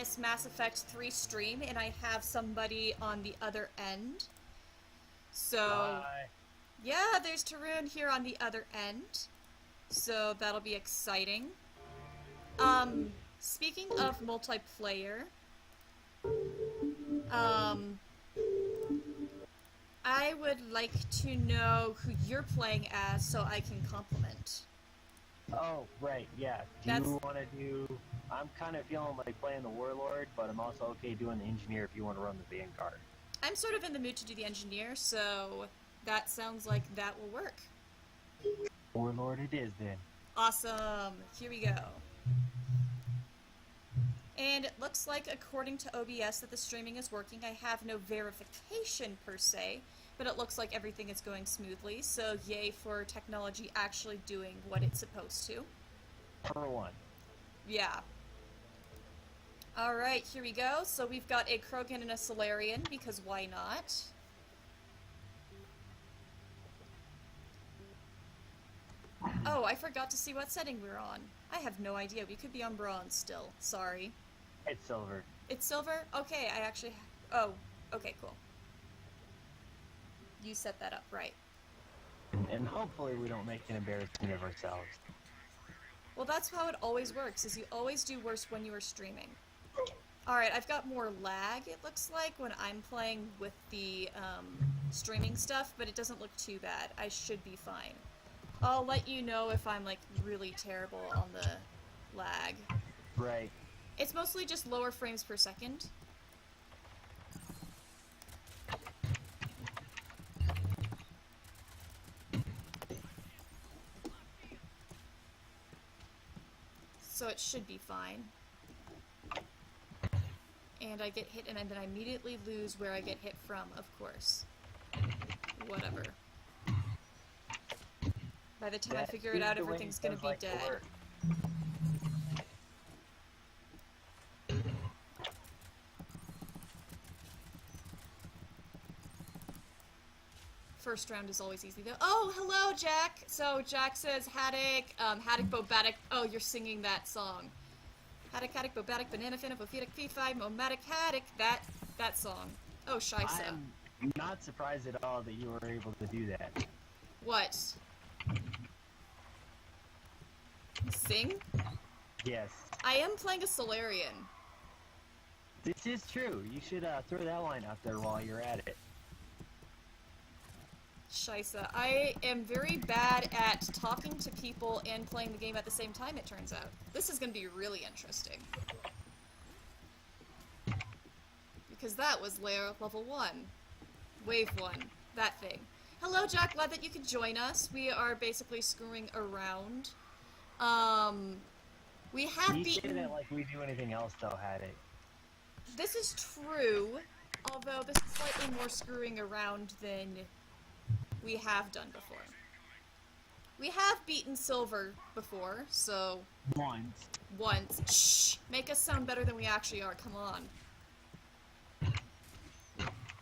this Mass Effect 3 stream, and I have somebody on the other end. So, Bye. yeah, there's Tyrunea here on the other end. So that'll be exciting. Speaking of multiplayer, I would like to know who you're playing as so I can compliment. Oh, right, yeah. Do you want to do... I'm kind of feeling like playing the Warlord, but I'm also okay doing the Engineer if you want to run the Vanguard. I'm sort of in the mood to do the Engineer, so that sounds like that will work. Warlord it is, then. Awesome. Here we go. And it looks like, according to OBS, that the streaming is working. I have no verification per se, but it looks like everything is going smoothly, so yay for technology actually doing what it's supposed to. For one. Yeah. Alright, here we go. So we've got a Krogan and a Salarian, because why not? Oh, I forgot to see what setting we're on. I have no idea. We could be on bronze still. Sorry. It's silver. It's silver? Okay, I actually... Oh, okay, cool. You set that up, right. And hopefully we don't make an embarrassment of ourselves. Well, that's how it always works, is you always do worse when you are streaming. Alright, I've got more lag, it looks like, when I'm playing with the streaming stuff, but it doesn't look too bad. I should be fine. I'll let you know if I'm, like, really terrible on the lag. Right. It's mostly just lower frames per second. So it should be fine. And I get hit and then I immediately lose where I get hit from, of course. Whatever. By the time I figure it out, everything's gonna be dead. First round is always easy though. Oh, hello, Jack! So, Jack says, Haddock, Haddock, Bobatic. Oh, you're singing that song. Haddock, Haddock, Bobatic, Banana Fin, Apophetic, P5, Momatic, Haddock. That song. Oh, Shisa. I'm not surprised at all that you were able to do that. What? Sing? Yes. I am playing a Salarian. This is true. You should throw that line out there while you're at it. Shisa. I am very bad at talking to people and playing the game at the same time, it turns out. This is going to be really interesting. Because that was level 1. Wave 1. That thing. Hello, Jack. Glad that you could join us. We are basically screwing around. We have beaten... You say that like we do anything else, though, Haddock. This is true, although this is slightly more screwing around than we have done before. We have beaten silver before, so... Once. Shh! Make us sound better than we actually are, come on.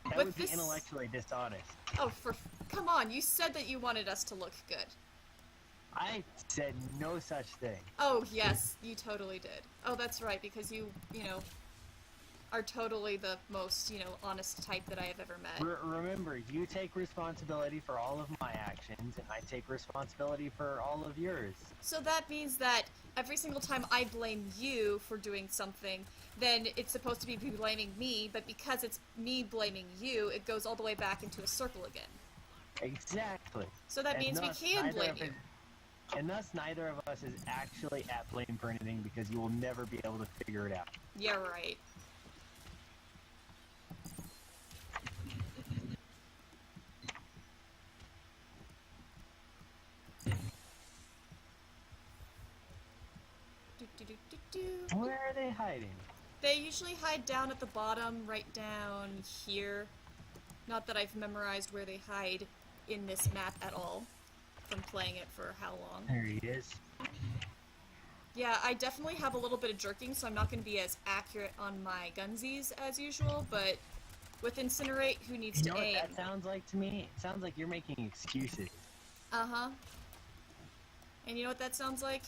That would be intellectually dishonest. Oh, come on, you said that you wanted us to look good. I said no such thing. Oh, yes, you totally did. Oh, that's right, because you know, are totally the most, honest type that I have ever met. Remember, you take responsibility for all of my actions, and I take responsibility for all of yours. So that means that every single time I blame you for doing something, then it's supposed to be blaming me, but because it's me blaming you, it goes all the way back into a circle again. Exactly. So that means we can blame you. And thus, neither of us is actually at blame for anything, because you will never be able to figure it out. Yeah, right. Where are they hiding? They usually hide down at the bottom, right down here. Not that I've memorized where they hide in this map at all, from playing it for how long. There he is. Yeah, I definitely have a little bit of jerking, so I'm not going to be as accurate on my gunsies as usual, but with Incinerate, who needs to aim? You know what that sounds like to me? It sounds like you're making excuses. Uh-huh. And you know what that sounds like?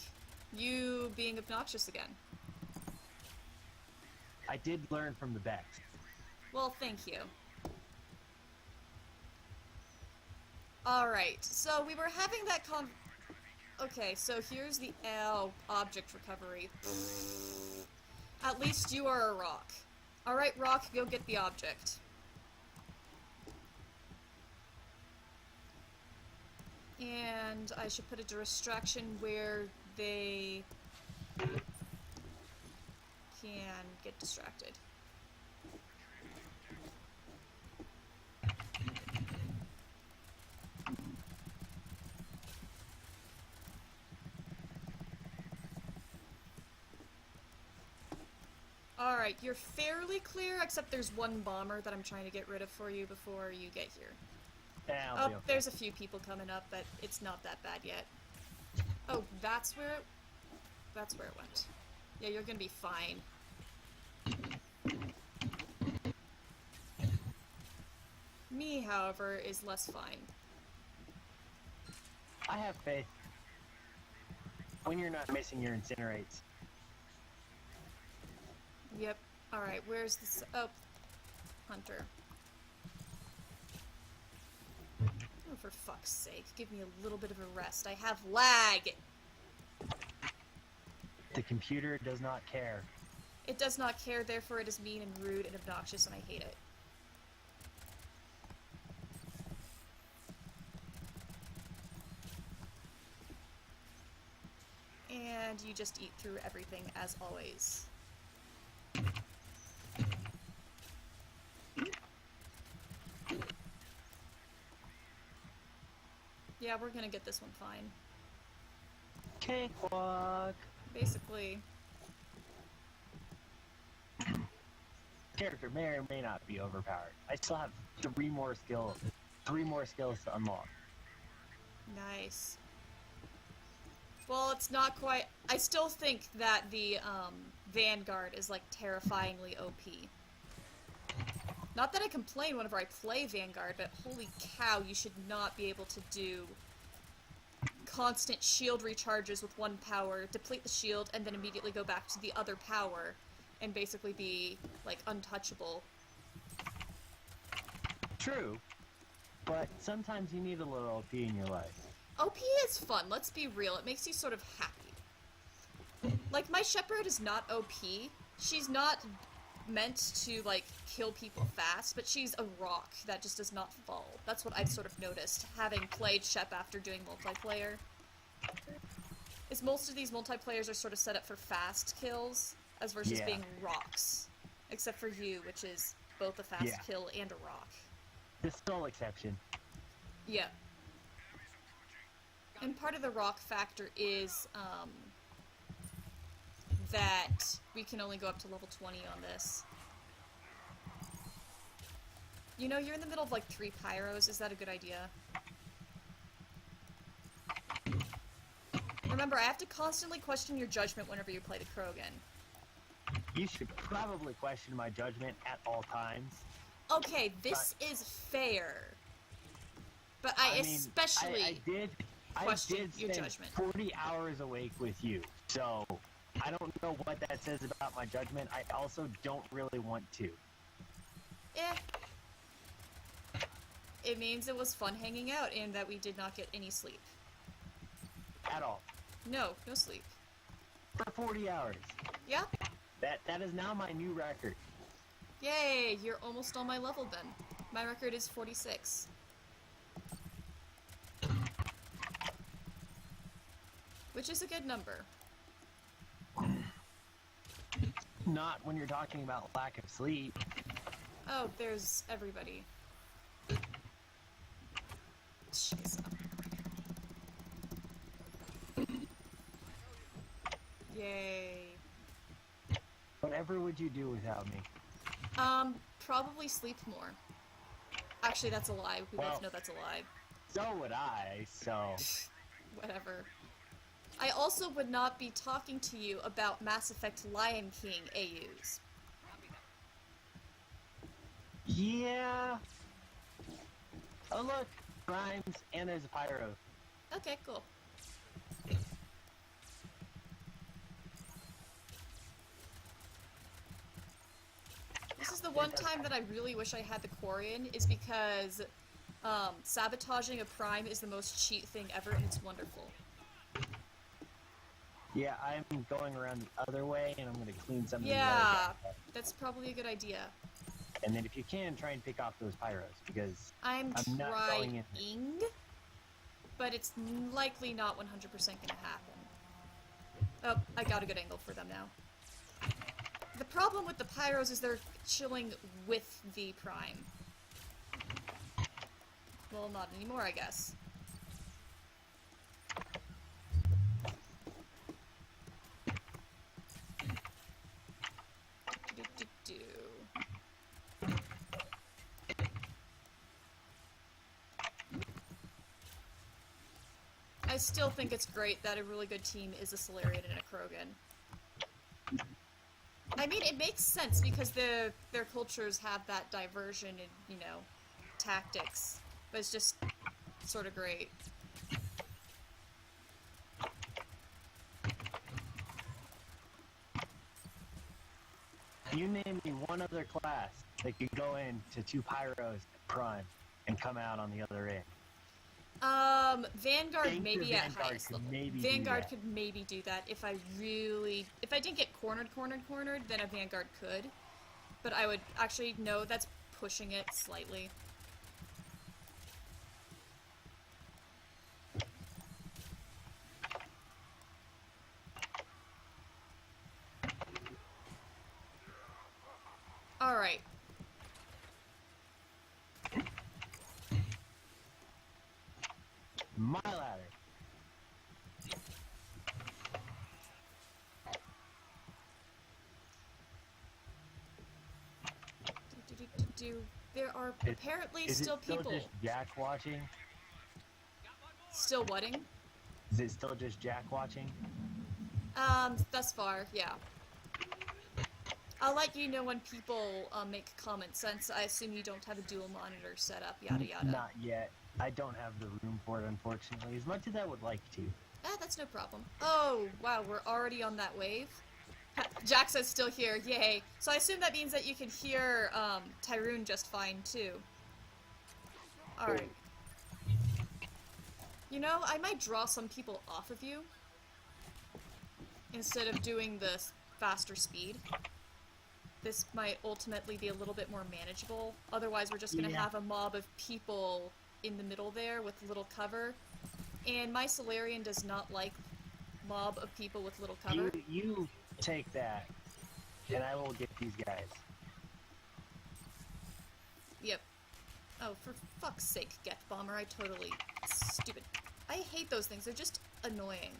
You being obnoxious again. I did learn from the best. Well, thank you. Alright, so we were having that Okay, so here's the object recovery. At least you are a rock. Alright, rock, go get the object. And I should put a distraction where they can get distracted. Alright, you're fairly clear, except there's one bomber that I'm trying to get rid of for you before you get here. Yeah, Oh, there's a few people coming up, but it's not that bad yet. Oh, that's where it went. Yeah, you're gonna be fine. Me, however, is less fine. I have faith. When you're not missing your incinerates. Yep. Alright, where's this? Oh, Hunter. Oh, for fuck's sake, give me a little bit of a rest. I have lag! The computer does not care. It does not care, therefore it is mean and rude and obnoxious, and I hate it. And you just eat through everything, as always. Yeah, we're gonna get this one fine. Cakewalk! Basically. Character may or may not be overpowered. I still have 3 more skills. 3 more skills to unlock. Nice. Well, it's not quite... I still think that the, Vanguard is, like, terrifyingly OP. Not that I complain whenever I play Vanguard, but holy cow, you should not be able to do constant shield recharges with one power, deplete the shield, and then immediately go back to the other power, and basically be, like, untouchable. True, but sometimes you need a little OP in your life. OP is fun, let's be real, it makes you sort of happy. Like, my Shepherd is not OP, she's not meant to, like, kill people fast, but she's a rock that just does not fall. That's what I've sort of noticed, having played Shep after doing multiplayer. Is most of these multiplayers are sort of set up for fast kills, as versus being rocks. Except for you, which is both a fast kill and a rock. The sole exception. Yeah. And part of the rock factor is, that we can only go up to level 20 on this. You know, you're in the middle of like 3 pyros, is that a good idea? Remember, I have to constantly question your judgment whenever you play the Krogan. You should probably question my judgment at all times. Okay, this is fair. But I mean, especially I did question your spend judgment. 40 hours awake with you, so I don't know what that says about my judgment. I also don't really want to. It means it was fun hanging out and that we did not get any sleep. At all. No sleep. For 40 hours. Yeah. That is now my new record. Yay, you're almost on my level then. My record is 46. Which is a good number. Not when you're talking about lack of sleep. Oh, there's everybody. Jeez. Yay. Whatever would you do without me? Probably sleep more. Actually, that's a lie. We both know that's a lie. So would I, so... Whatever. I also would not be talking to you about Mass Effect Lion King AUs. Yeah. Oh look, Grimes, and there's a pyro. Okay, cool. one time that I really wish I had the Quarian is because sabotaging a prime is the most cheat thing ever, and it's wonderful. Yeah, I'm going around the other way, and I'm going to clean some of the other Yeah, guys. that's probably a good idea. And then if you can, try and pick off those pyros, because I'm not going in. trying, but it's likely not 100% gonna happen. Oh, I got a good angle for them now. The problem with the pyros is they're chilling with the prime. Well, not anymore, I guess. I still think it's great that a really good team is a Salarian and a Krogan. I mean, it makes sense because their cultures have that diversion in, you know, tactics. But it's just sort of great. You name me one other class that could go into 2 pyros at prime and come out on the other end. Vanguard maybe at Vanguard highest level. maybe Vanguard could maybe do that if I didn't get cornered, then a Vanguard could. But I would actually, no, that's pushing it slightly. Alright. My ladder. There are apparently still people. Is it still just Jack watching? Still whatting? Is it still just Jack watching? Thus far, yeah. I'll let you know when people make comments, since I assume you don't have a dual monitor set up, yada yada. Not yet. I don't have the room for it, unfortunately, as much as I would like to. That's no problem. Oh, wow, we're already on that wave? Jack says still here, yay. So I assume that means that you can hear Tyrune just fine, too. Alright. You know, I might draw some people off of you instead of doing the faster speed. This might ultimately be a little bit more manageable. Otherwise, we're just going to have a mob of people in the middle there with little cover. And my Salarian does not like mob of people with little cover. You take that, and I will get these guys. Yep. Oh, for fuck's sake, Geth Bomber, I totally... Stupid. I hate those things, they're just annoying.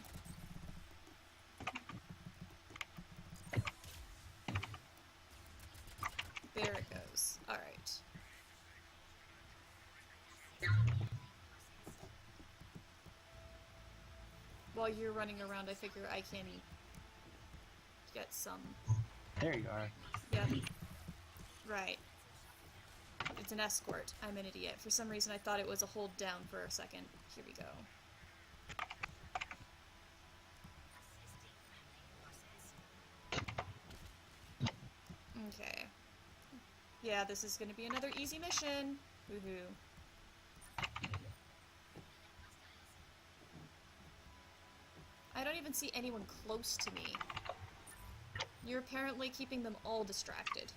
There it goes. Alright. While you're running around, I figure I can get some... There you are. Yep. Right. It's an escort. I'm an idiot. For some reason I thought it was a hold down for a second. Here we go. Okay. Yeah, this is gonna be another easy mission. Woohoo. I don't even see anyone close to me. You're apparently keeping them all distracted.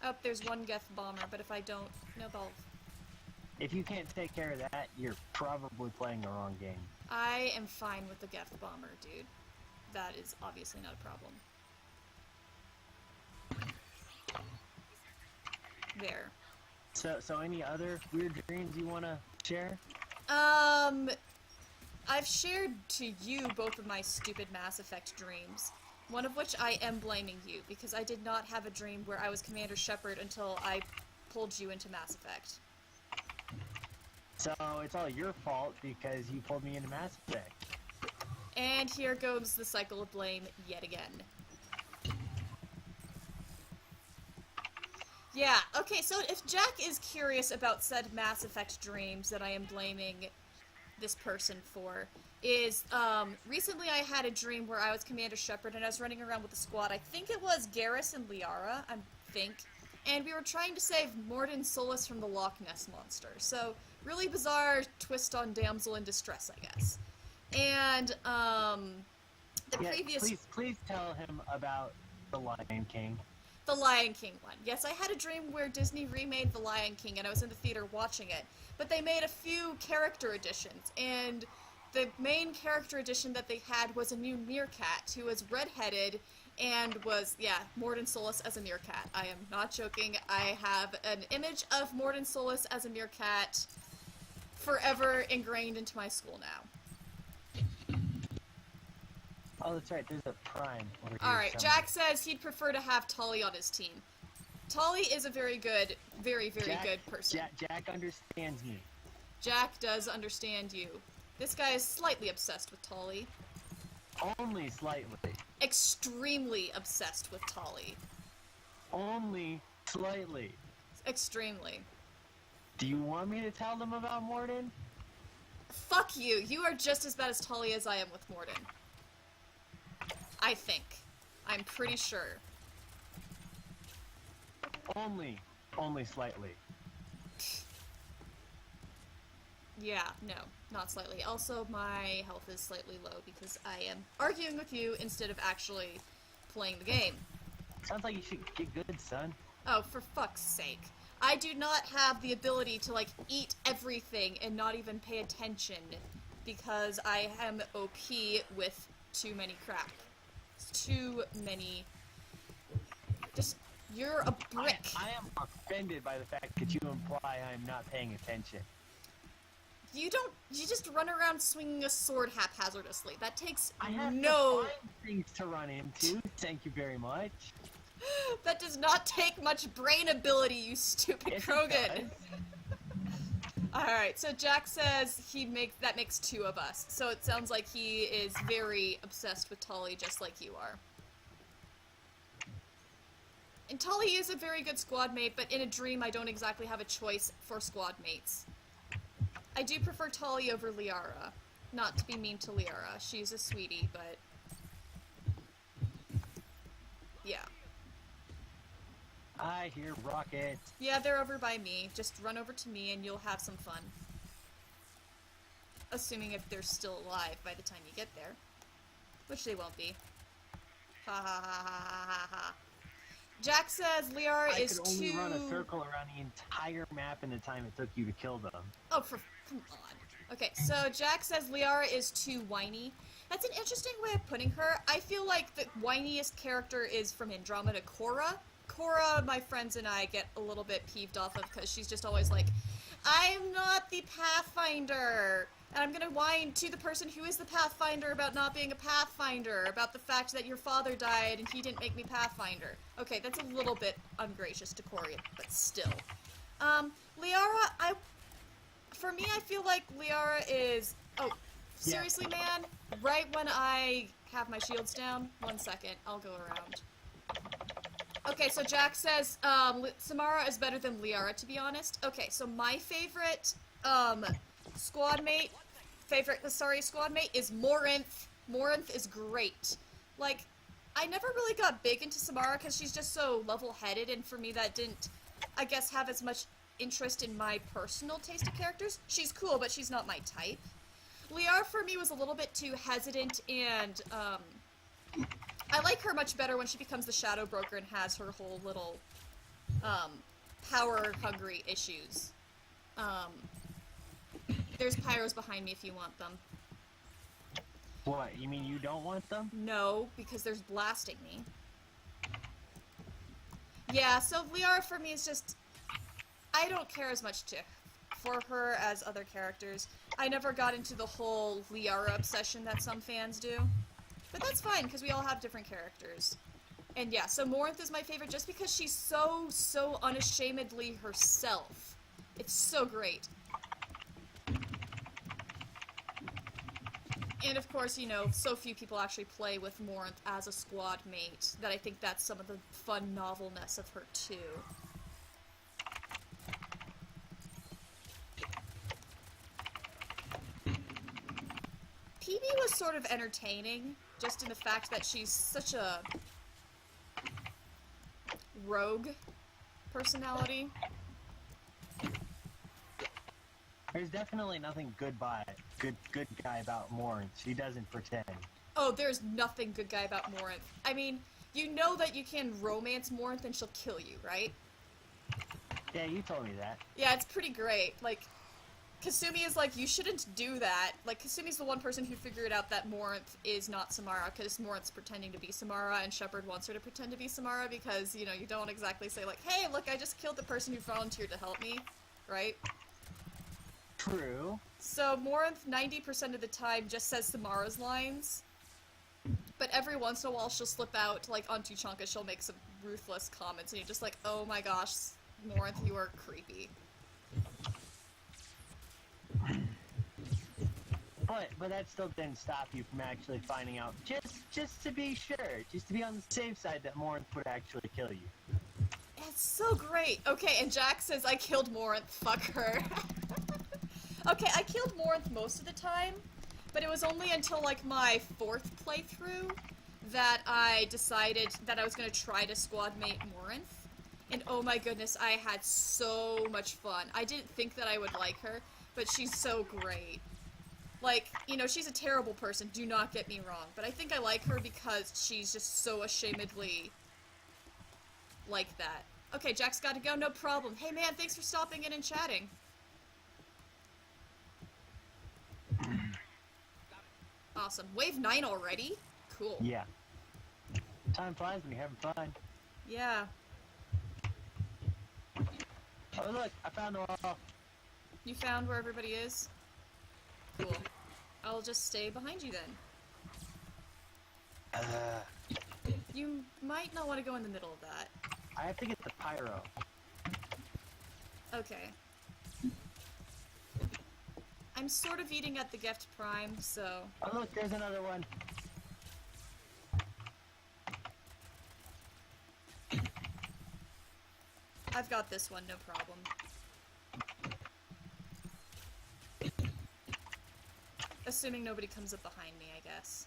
Oh, there's one Geth Bomber, but if I don't... No, I'll... If you can't take care of that, you're probably playing the wrong game. I am fine with the Geth Bomber, dude. That is obviously not a problem. There. So any other weird dreams you want to share? I've shared to you both of my stupid Mass Effect dreams. One of which I am blaming you, because I did not have a dream where I was Commander Shepard until I pulled you into Mass Effect. So it's all your fault because you pulled me into Mass Effect. And here goes the cycle of blame yet again. Yeah, okay, so if Jack is curious about said Mass Effect dreams that I am blaming this person for, is, recently I had a dream where I was Commander Shepard and I was running around with a squad. I think it was Garrus and Liara, and we were trying to save Morden Solus from the Loch Ness Monster. So, really bizarre twist on damsel in distress, I guess. And, the previous... Please tell him about The Lion King. The Lion King one. Yes, I had a dream where Disney remade The Lion King and I was in the theater watching it. But they made a few character additions, and the main character addition that they had was a new meerkat who was redheaded and was, yeah, Morden Solus as a meerkat. I am not joking. I have an image of Morden Solus as a meerkat forever ingrained into my skull now. Oh, that's right. There's a prime over here. Alright, Jack says he'd prefer to have Tolly on his team. Tolly is a very good, very good person. Jack understands me. Jack does understand you. This guy is slightly obsessed with Tolly. Only slightly. Extremely obsessed with Tolly. Only slightly. Extremely. Do you want me to tell them about Morden? Fuck you. You are just as bad as Tolly as I am with Morden. I think. I'm pretty sure. Only slightly. Yeah, no, not slightly. Also, my health is slightly low because I am arguing with you instead of actually playing the game. Sounds like you should get good, son. Oh, for fuck's sake. I do not have the ability to, like, eat everything and not even pay attention because I am OP with too many crap. Too many... Just... You're a brick. I am offended by the fact that you imply I'm not paying attention. You just run around swinging a sword haphazardly. That takes I have no... to find things to run into, thank you very much. That does not take much brain ability, you stupid Krogan. Alright, so Jack says that makes two of us. So it sounds like he is very obsessed with Tolly, just like you are. And Tolly is a very good squad mate, but in a dream I don't exactly have a choice for squad mates. I do prefer Tolly over Liara. Not to be mean to Liara, she's a sweetie, but... yeah. I hear rockets. Yeah, they're over by me. Just run over to me and you'll have some fun. Assuming if they're still alive by the time you get there. Which they won't be. Ha ha ha ha ha ha ha. Jack says Liara is too... I could only run a circle around the entire map in the time it took you to kill them. Oh, come on. Okay, so Jack says Liara is too whiny. That's an interesting way of putting her. I feel like the whiniest character is from Andromeda, Cora. Cora, my friends and I get a little bit peeved off of because she's just always like, I'm not the Pathfinder. And I'm gonna whine to the person who is the Pathfinder about not being a Pathfinder, about the fact that your father died and he didn't make me Pathfinder. Okay, that's a little bit ungracious to Cora, but still. Liara, for me, I feel like Liara is... Oh, seriously, man? Right when I have my shields down? 1 second, I'll go around. Okay, so Jack says, Samara is better than Liara, to be honest. Okay, so my favorite, squad mate is Morinth. Morinth is great. Like, I never really got big into Samara because she's just so level-headed, and for me that didn't, I guess, have as much interest in my personal taste of characters. She's cool, but she's not my type. Liara, for me, was a little bit too hesitant, and, I like her much better when she becomes the Shadow Broker and has her whole little, power-hungry issues. There's pyros behind me if you want them. What, you mean you don't want them? No, because there's blasting me. Yeah, so Liara for me is just... I don't care as much for her as other characters. I never got into the whole Liara obsession that some fans do. But that's fine, because we all have different characters. And yeah, so Morinth is my favorite just because she's so unashamedly herself. It's so great. And of course, you know, so few people actually play with Morinth as a squad mate that I think that's some of the fun novelness of her too. Hebe was sort of entertaining, just in the fact that she's such a rogue personality. There's definitely nothing good guy about Morinth. She doesn't pretend. Oh, there's nothing good guy about Morinth. I mean, you know that you can romance Morinth and she'll kill you, right? Yeah, you told me that. Yeah, it's pretty great. Like, Kasumi is like, you shouldn't do that. Like, Kasumi's the one person who figured out that Morinth is not Samara, because Morinth's pretending to be Samara, and Shepard wants her to pretend to be Samara, because, you know, you don't exactly say, like, hey, look, I just killed the person who volunteered to help me, right? True. So, Morinth, 90% of the time, just says Samara's lines, but every once in a while she'll slip out, like, on Tuchanka, she'll make some ruthless comments, and you're just like, oh my gosh, Morinth, you are creepy. But that still didn't stop you from actually finding out, just to be sure, just to be on the safe side that Morinth would actually kill you. It's so great. Okay, and Jack says, I killed Morinth, fuck her. Okay, I killed Morinth most of the time, but it was only until, like, my 4th playthrough that I decided that I was gonna try to squad mate Morinth. And oh my goodness, I had so much fun. I didn't think that I would like her, but she's so great. Like, you know, she's a terrible person, do not get me wrong, but I think I like her because she's just so ashamedly like that. Okay, Jack's gotta go, no problem. Hey man, thanks for stopping in and chatting. Awesome. Wave 9 already? Cool. Yeah. Time flies when you're having fun. Yeah. Oh look, I found them all. You found where everybody is? Cool. I'll just stay behind you then. You might not want to go in the middle of that. I have to get the pyro. Okay. I'm sort of eating at the Gift Prime, so... Oh look, there's another one. I've got this one, no problem. Assuming nobody comes up behind me, I guess.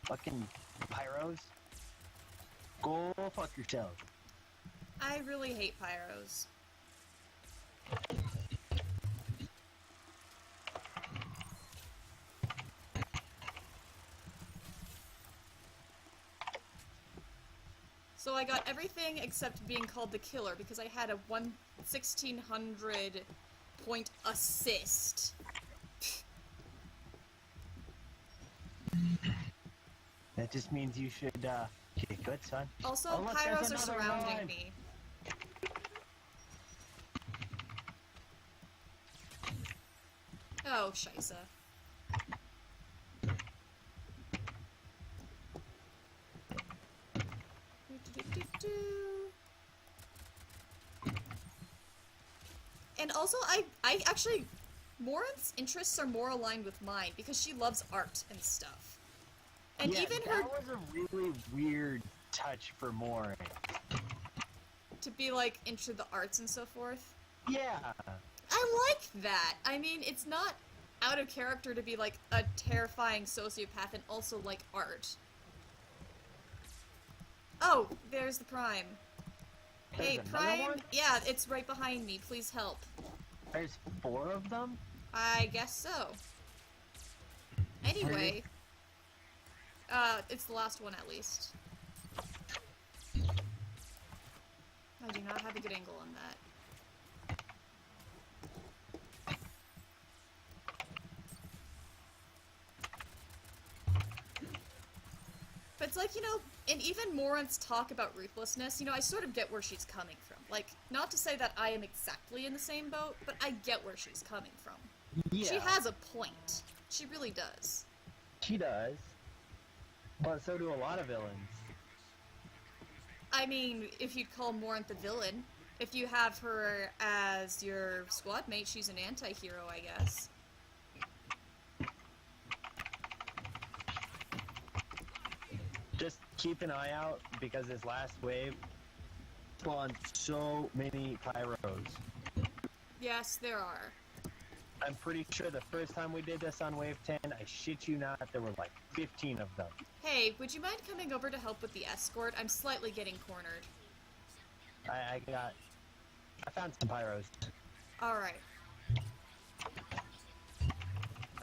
Fucking pyros. Go fuck yourself. I really hate pyros. So I got everything except being called the killer because I had a 1600 point assist. That just means you should get good, son. Also, oh, look, pyros are another surrounding one. me. Oh, scheisse. And also, I actually, Morinth's interests are more aligned with mine because she loves art and stuff. And yeah, even that her was a really weird touch for Morinth. to be like into the arts and so forth. Yeah. I like that. I mean, it's not out of character to be like a terrifying sociopath and also like art. Oh, there's the Prime. There's Hey, another Prime. one? Yeah, it's right behind me. Please help. There's 4 of them? I guess so. Anyway, it's the last one at least. I do not have a good angle on that. But it's like, you know, and even Morinth's talk about ruthlessness, you know, I sort of get where she's coming from. Like, not to say that I am exactly in the same boat, but I get where she's coming from. Yeah. She has a point. She really does. She does. But so do a lot of villains. I mean, if you'd call Morinth a villain, if you have her as your squad mate, she's an anti-hero, I guess. Just keep an eye out, because this last wave spawned so many pyros. Yes, there are. I'm pretty sure the first time we did this on wave 10, I shit you not, there were like 15 of them. Hey, would you mind coming over to help with the escort? I'm slightly getting cornered. I found some pyros. Alright.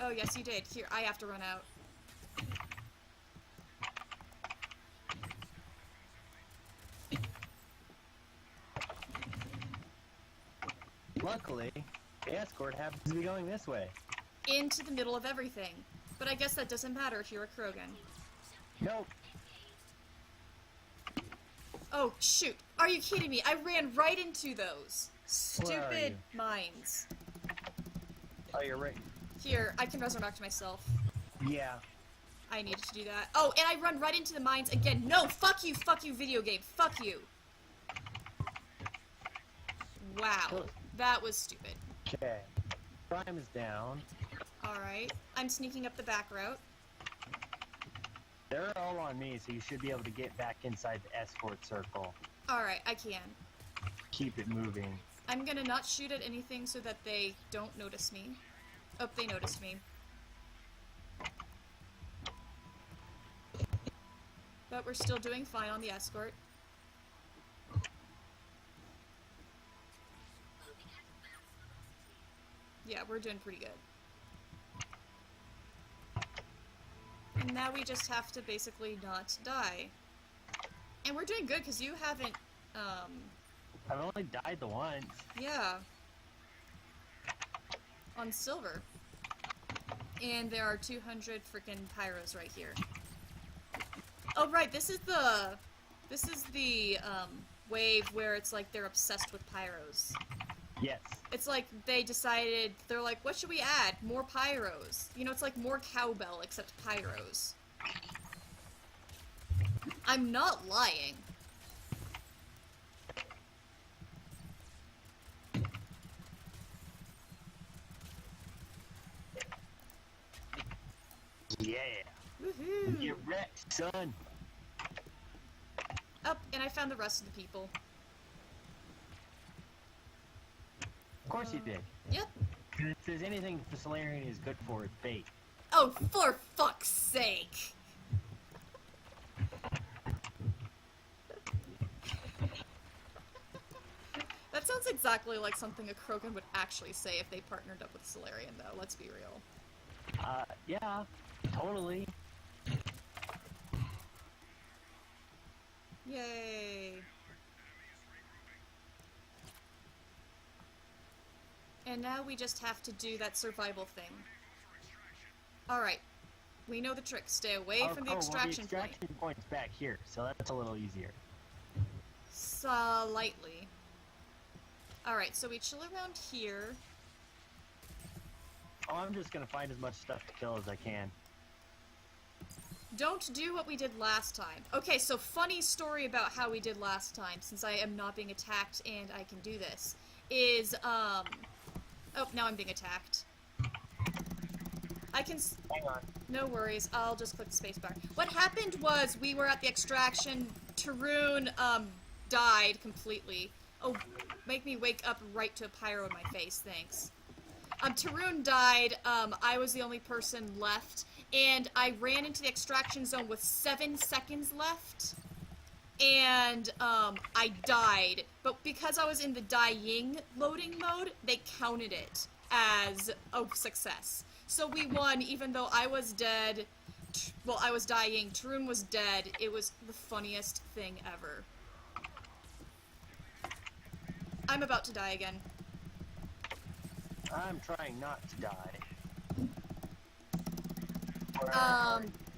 Oh, yes, you did. Here, I have to run out. Luckily, the escort happens to be going this way. Into the middle of everything. But I guess that doesn't matter if you're a Krogan. Nope. Oh, shoot. Are you kidding me? I ran right into those. Where are Stupid you? mines. Oh, you're right. Here, I can resurrect myself. Yeah. I needed to do that. Oh, and I run right into the mines again. No, fuck you, video game. Fuck you. Wow. That was stupid. Okay. Prime is down. Alright. I'm sneaking up the back route. They're all on me, so you should be able to get back inside the escort circle. Alright, I can. Keep it moving. I'm gonna not shoot at anything so that they don't notice me. Oh, they noticed me. But we're still doing fine on the escort. Yeah, we're doing pretty good. And now we just have to basically not die. And we're doing good because you haven't, I've only died the once. yeah. On silver. And there are 200 freaking pyros right here. Oh, right, this is the wave where it's like they're obsessed with pyros. Yes. It's like they decided, they're like, what should we add? More pyros. You know, it's like more cowbell, except pyros. I'm not lying. Yeah. Woohoo! Get wrecked, son. Up, and I found the rest of the people. Of course you did. Yep. If there's anything the Salarian is good for, it's bait. Oh, for fuck's sake! That sounds exactly like something a Krogan would actually say if they partnered up with Salarian, though, let's be real. Yeah, totally. Yay! And now we just have to do that survival thing. Alright. We know the trick. Stay away from the extraction point. The extraction point's back here, so that's a little easier. Slightly. Alright, so we chill around here. Oh, I'm just gonna find as much stuff to kill as I can. Don't do what we did last time. Okay, so funny story about how we did last time, since I am not being attacked and I can do this, is, oh, now I'm being attacked. I can Hang on. No worries, I'll just click the spacebar. What happened was, we were at the extraction, Tyrune, died completely. Oh, make me wake up right to a pyro in my face, thanks. Tyrune died, I was the only person left, and I ran into the extraction zone with 7 seconds left, and, I died. But because I was in the dying loading mode, they counted it as a success. So we won, even though I was dead, well, I was dying, Tyrune was dead. It was the funniest thing ever. I'm about to die again. I'm trying not to die.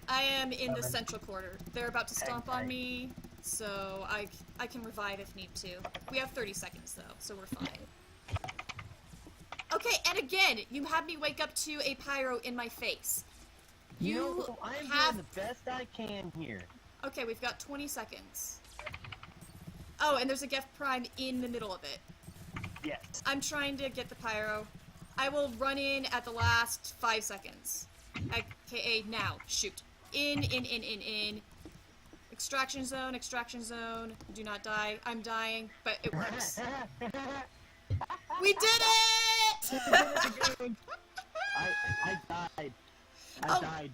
I am in the central quarter. They're about to stomp on me, so I can revive if need to. We have 30 seconds, though, so we're fine. Okay, and again, you had me wake up to a pyro in my face. You I'm have... doing the best I can here. Okay, we've got 20 seconds. Oh, and there's a Geth Prime in the middle of it. Yes. I'm trying to get the pyro. I will run in at the last 5 seconds. AKA now. Shoot. In. Extraction zone, do not die. I'm dying, but it works. We did it! I died. I died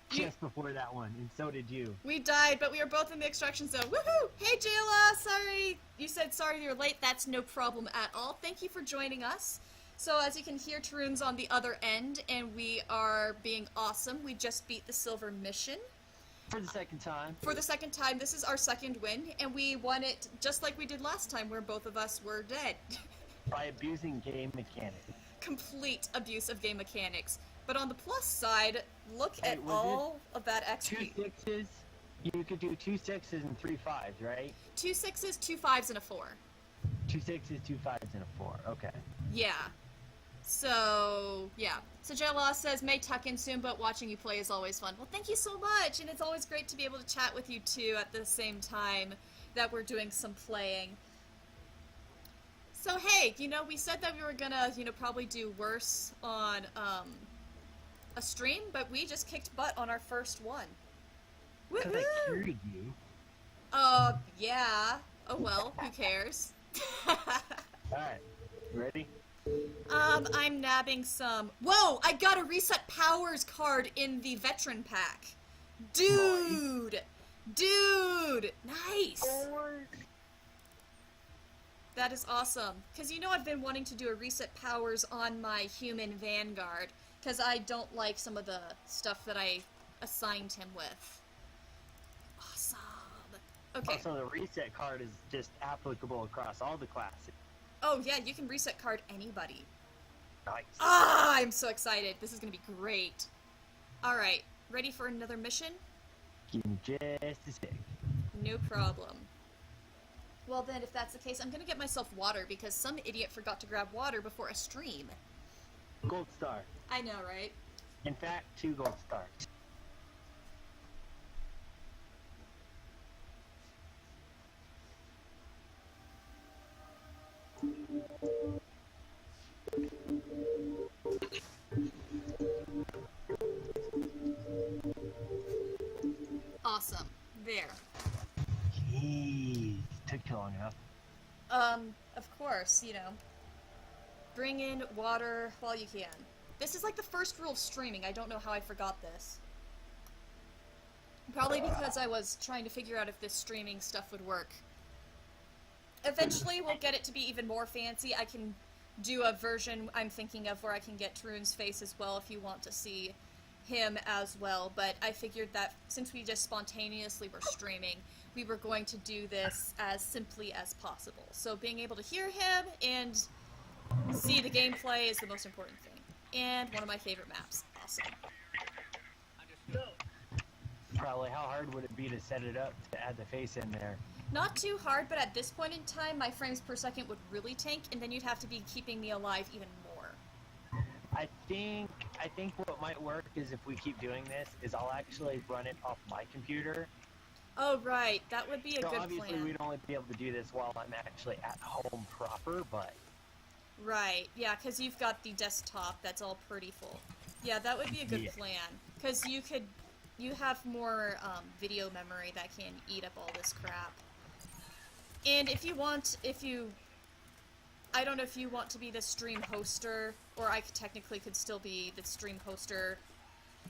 just before that one, and so did you. We died, but we were both in the extraction zone. Woohoo! Hey, Jayla, sorry. You said sorry you're late. That's no problem at all. Thank you for joining us. So as you can hear, Tarun's on the other end, and we are being awesome. We just beat the silver mission. For the second time. For the second time. This is our second win, and we won it just like we did last time, where both of us were dead. By abusing game mechanics. Complete abuse of game mechanics. But on the plus side, look at all of that XP. 2 6s? You could do 2 6s and 3 5s, right? 2 6s, 2 5s, and a 4. 2 6s, 2 5s, and a 4. Okay. Yeah. So, yeah. So Jayla says, may tuck in soon, but watching you play is always fun. Well, thank you so much, and it's always great to be able to chat with you too at the same time that we're doing some playing. So hey, you know, we said that we were gonna, you know, probably do worse on a stream, but we just kicked butt on our first one. Because I cured you. Yeah. Oh well, who cares? Alright, ready? I'm nabbing some... Whoa! I got a reset powers card in the veteran pack! Dude! Dude! Nice! That is awesome. Because you know I've been wanting to do a reset powers on my human vanguard. Because I don't like some of the stuff that I assigned him with. Awesome. Okay. Also, the reset card is just applicable across all the classes. Oh yeah, you can reset card anybody. Nice. Ah, I'm so excited. This is gonna be great. Alright, ready for another mission? Give me just a sec. No problem. Well then, if that's the case, I'm gonna get myself water because some idiot forgot to grab water before a stream. Gold star. I know, right? In fact, 2 gold stars. Awesome. There. Jeez, took you long enough. Of course, you know. Bring in water while you can. This is like the first rule of streaming. I don't know how I forgot this. Probably because I was trying to figure out if this streaming stuff would work. Eventually, we'll get it to be even more fancy. I can do a version I'm thinking of where I can get Tarun's face as well if you want to see him as well. But I figured that since we just spontaneously were streaming, we were going to do this as simply as possible. So being able to hear him and see the gameplay is the most important thing. And one of my favorite maps. Awesome. Probably how hard would it be to set it up to add the face in there? Not too hard, but at this point in time, my frames per second would really tank, and then you'd have to be keeping me alive even more. I think what might work is if we keep doing this, is I'll actually run it off my computer. Oh, right. That would be a So good obviously plan. we'd only be able to do this while I'm actually at home proper, but... Right. Yeah, because you've got the desktop that's all pretty full. Yeah, that would be a good plan. Because you have more video memory that can eat up all this crap. And if you want, I don't know if you want to be the stream hoster, or I technically could still be the stream hoster.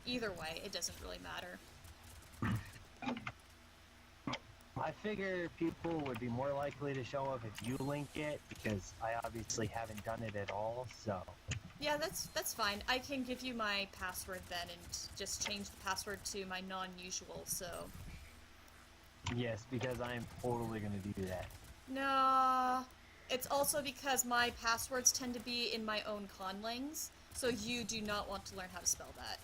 Either way, it doesn't really matter. I figure people would be more likely to show up if you link it, because I obviously haven't done it at all, so... Yeah, that's fine. I can give you my password then, and just change the password to my non-usual, so... Yes, because I am totally gonna do that. No, it's also because my passwords tend to be in my own conlings, so you do not want to learn how to spell that.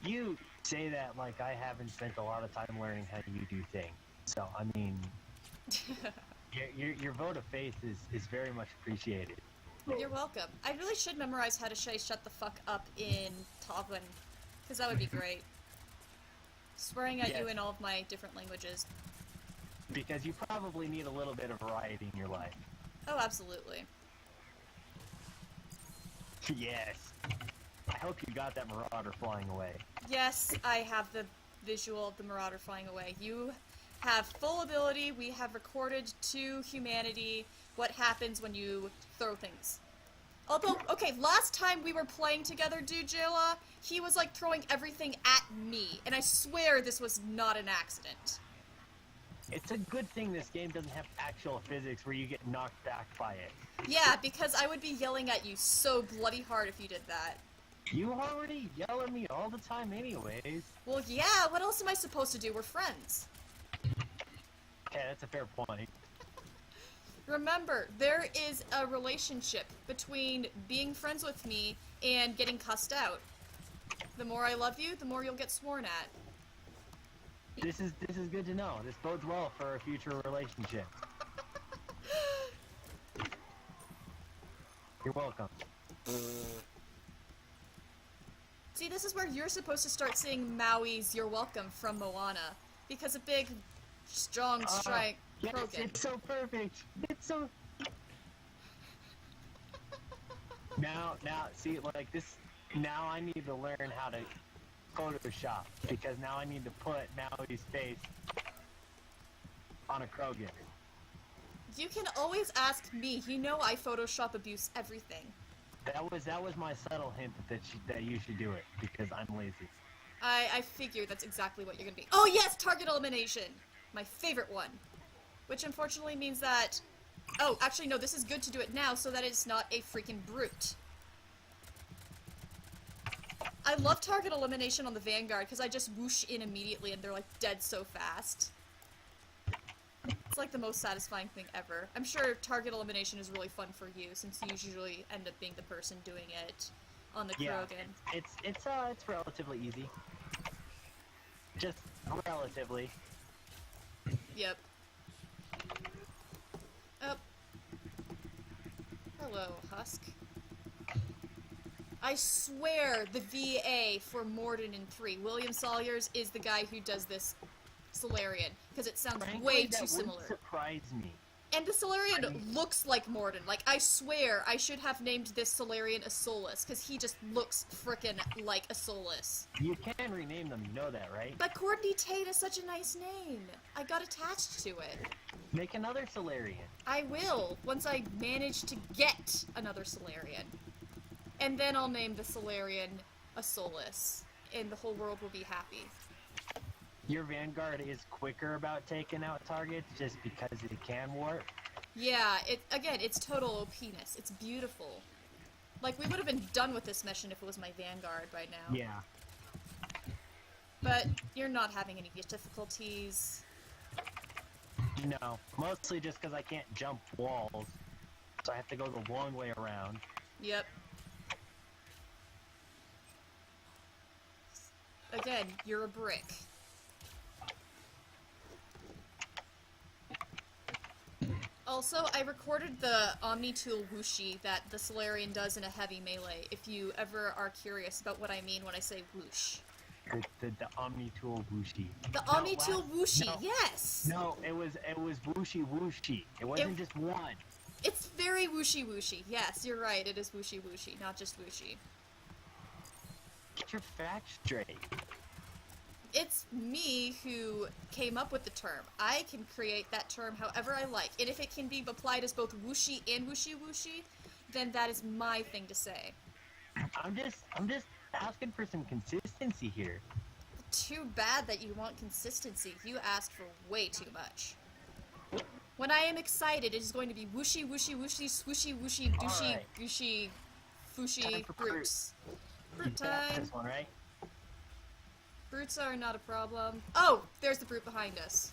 You say that like I haven't spent a lot of time learning how you do things. So, I mean... your vote of faith is very much appreciated. You're welcome. I really should memorize how to say shut the fuck up in Toglin, because that would be great. Swearing at you in all of my different languages. Because you probably need a little bit of variety in your life. Oh, absolutely. Yes. I hope you got that marauder flying away. Yes, I have the visual of the marauder flying away. You have full ability. We have recorded to humanity what happens when you throw things. Although, okay, last time we were playing together, Dujela, he was like throwing everything at me, and I swear this was not an accident. It's a good thing this game doesn't have actual physics where you get knocked back by it. Yeah, because I would be yelling at you so bloody hard if you did that. You already yell at me all the time anyways. Well, yeah, what else am I supposed to do? We're friends. Okay, that's a fair point. Remember, there is a relationship between being friends with me and getting cussed out. The more I love you, the more you'll get sworn at. This is good to know. This bodes well for a future relationship. You're welcome. See, this is where you're supposed to start singing Maui's You're Welcome from Moana. Because a big, strong strike Yes, Krogan. it's so perfect. It's so... Now, see, like this... Now I need to learn how to Photoshop. Because now I need to put Maui's face on a Krogan. You can always ask me. You know I Photoshop abuse everything. That was my subtle hint that you should do it. Because I'm lazy. I figure that's exactly what you're gonna be. Oh yes, target elimination! My favorite one. Which unfortunately means that... Oh, actually no, this is good to do it now so that it's not a freaking brute. I love target elimination on the Vanguard because I just whoosh in immediately and they're like dead so fast. It's like the most satisfying thing ever. I'm sure target elimination is really fun for you since you usually end up being the person doing it on the Krogan. It's relatively easy. Just relatively. Yep. Oh. Hello, Husk. I swear the VA for Morden in 3, William Salyers, is the guy who does this Salarian, because it sounds Frankly, way too that similar. wouldn't surprise me. And the Salarian looks like Morden. Like, I swear I should have named this Salarian a Solus, because he just looks frickin' like a Solus. You can rename them, you know that, right? But Courtney Tate is such a nice name. I got attached to it. Make another Salarian. I will, once I manage to get another Salarian. And then I'll name the Salarian a Solus, and the whole world will be happy. Your Vanguard is quicker about taking out targets just because it can warp. Yeah, it's total OP-ness. It's beautiful. Like, we would have been done with this mission if it was my Vanguard by now. Yeah. But you're not having any difficulties. No, mostly just because I can't jump walls, so I have to go the long way around. Yep. Again, you're a brick. Also, I recorded the Omni-Tool whooshy that the Salarian does in a heavy melee, if you ever are curious about what I mean when I say whoosh. The Omni-Tool whooshy. The Omni-Tool whooshy, no. Yes! No, it was whooshy. It wasn't just one. It's very whooshy. Yes, you're right, it is whooshy, not just whooshy. Get your facts straight. It's me who came up with the term. I can create that term however I like. And if it can be applied as both whooshy and whooshy, then that is my thing to say. I'm just asking for some consistency here. Too bad that you want consistency. You asked for way too much. When I am excited, it is going to be whooshy, swooshy, whooshy, dooshy, Alright. gooshy, fooshy, Time for brutes. You Brute got time. this one, right? Brutes are not a problem. Oh, there's the brute behind us.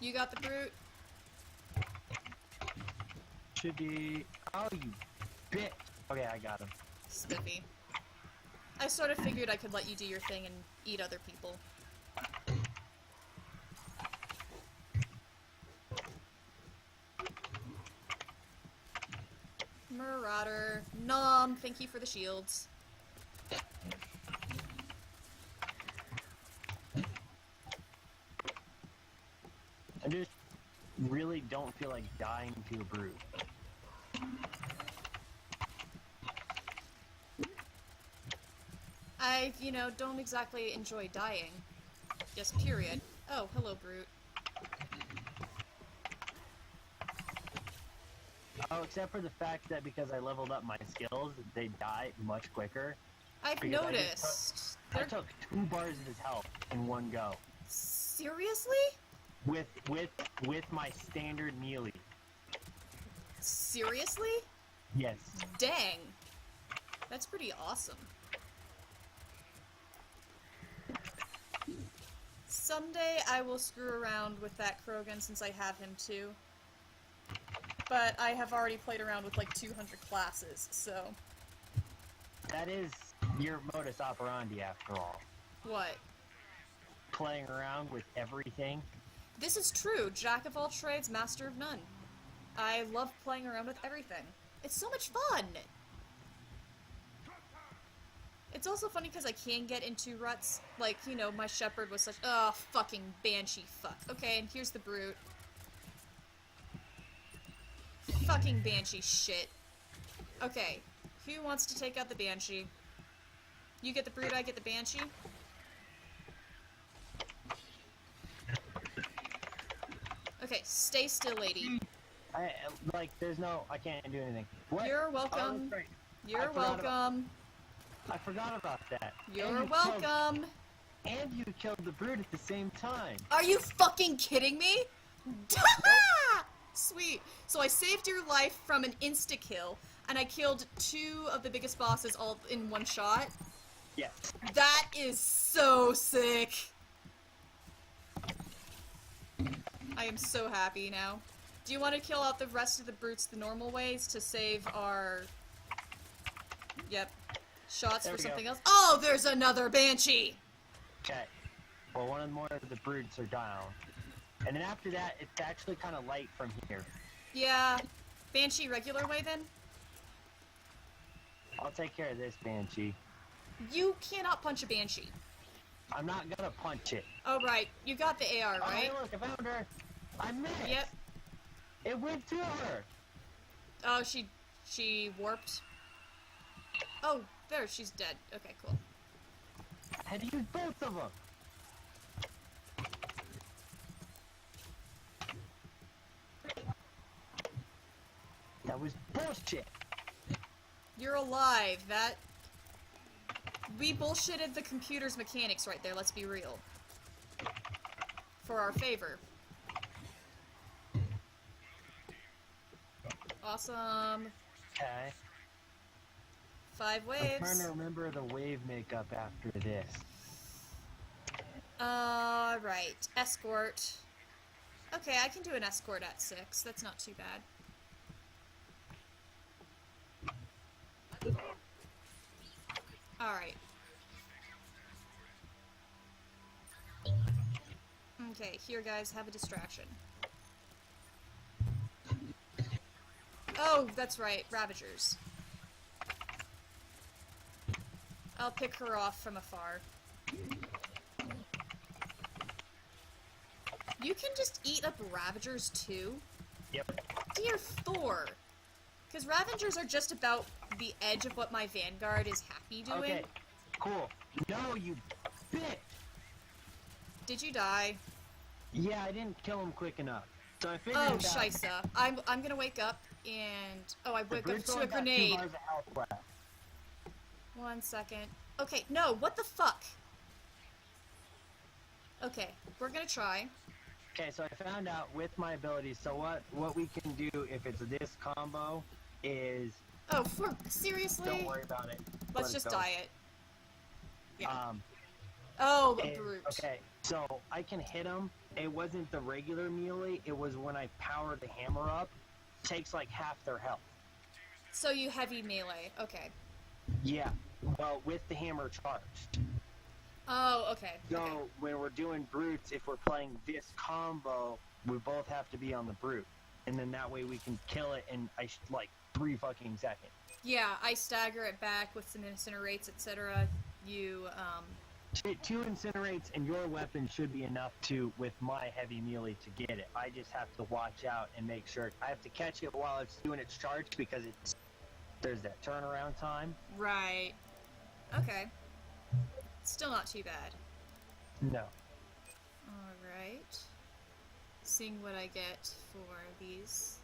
You got the brute? Should be... Oh, you bitch. Okay, I got him. Spiffy. I sort of figured I could let you do your thing and eat other people. Marauder. Nom, thank you for the shields. feel like dying to a brute. I, don't exactly enjoy dying. Just period. Oh, hello, brute. Oh, except for the fact that because I leveled up my skills, they die much quicker. I've Because noticed. I took 2 bars of his health in one go. Seriously? With my standard melee. Seriously? Yes. Dang. That's pretty awesome. Someday I will screw around with that Krogan since I have him too. But I have already played around with like 200 classes, so... That is your modus operandi after all. What? Playing around with everything. This is true. Jack of all trades, master of none. I love playing around with everything. It's so much fun! It's also funny because I can get into ruts. Like, my shepherd was such... Oh, fucking banshee fuck. Okay, and here's the brute. Fucking banshee shit. Okay, who wants to take out the banshee? You get the brute, I get the banshee? Okay, stay still, lady. I can't do anything. What? You're welcome. Oh, right. You're welcome. I forgot about that. You're welcome. And you killed the brute at the same time. Are you fucking kidding me? Sweet. So I saved your life from an insta-kill, and I killed 2 of the biggest bosses all in one shot. Yes. That is so sick. I am so happy now. Do you want to kill out the rest of the brutes the normal ways to save our... Yep. Shots There for we something go. else? Oh, there's another banshee! Okay. Well, one of more of the brutes are down. And then after that, it's actually kind of light from here. Yeah. Banshee regular way, then? I'll take care of this banshee. You cannot punch a banshee. I'm not gonna punch it. Oh, right. You got the AR, Oh, right? hey, look, I found her. I missed. Yep. It went to her. Oh, she warped. Oh, there, she's dead. Okay, cool. I had to use both of them. That was bullshit. You're alive. We bullshitted the computer's mechanics right there, let's be real. For our favor. Awesome. Okay. 5 waves. I'm trying to remember the wave makeup after this. Right. Escort. Okay, I can do an escort at 6. That's not too bad. Alright. Okay, here guys, have a distraction. Oh, that's right, Ravagers. I'll pick her off from afar. You can just eat up Ravagers too? Yep. Dear Thor! Because Ravagers are just about the edge of what my Vanguard is happy doing. Okay. Cool. No, you bitch! Did you die? Yeah, I didn't kill him quick enough. So I figured Oh, out Shisa. I'm gonna wake up and... Oh, I the woke up brute's to a only got 2 grenade. bars of health left. 1 second. Okay, no, what the fuck? Okay, we're gonna try. Okay, so I found out with my abilities, so what we can do if it's this combo is... Oh, seriously? Don't worry about it. Let's Let it just go. die it. Yeah. Oh, a brute. Okay, so I can hit him. It wasn't the regular melee, it was when I power the hammer up. Takes like half their health. So you heavy melee. Okay. Yeah, well, with the hammer charged. Oh, okay. So Okay. when we're doing brutes, if we're playing this combo, we both have to be on the brute. And then that way we can kill it in like 3 fucking seconds. Yeah, I stagger it back with some incinerates, etc. You, Two incinerates and your weapon should be enough to, with my heavy melee, to get it. I just have to watch out and make sure. I have to catch it while it's doing its charge because there's that turnaround time. Right. Okay. Still not too bad. No. Alright. Seeing what I get for these.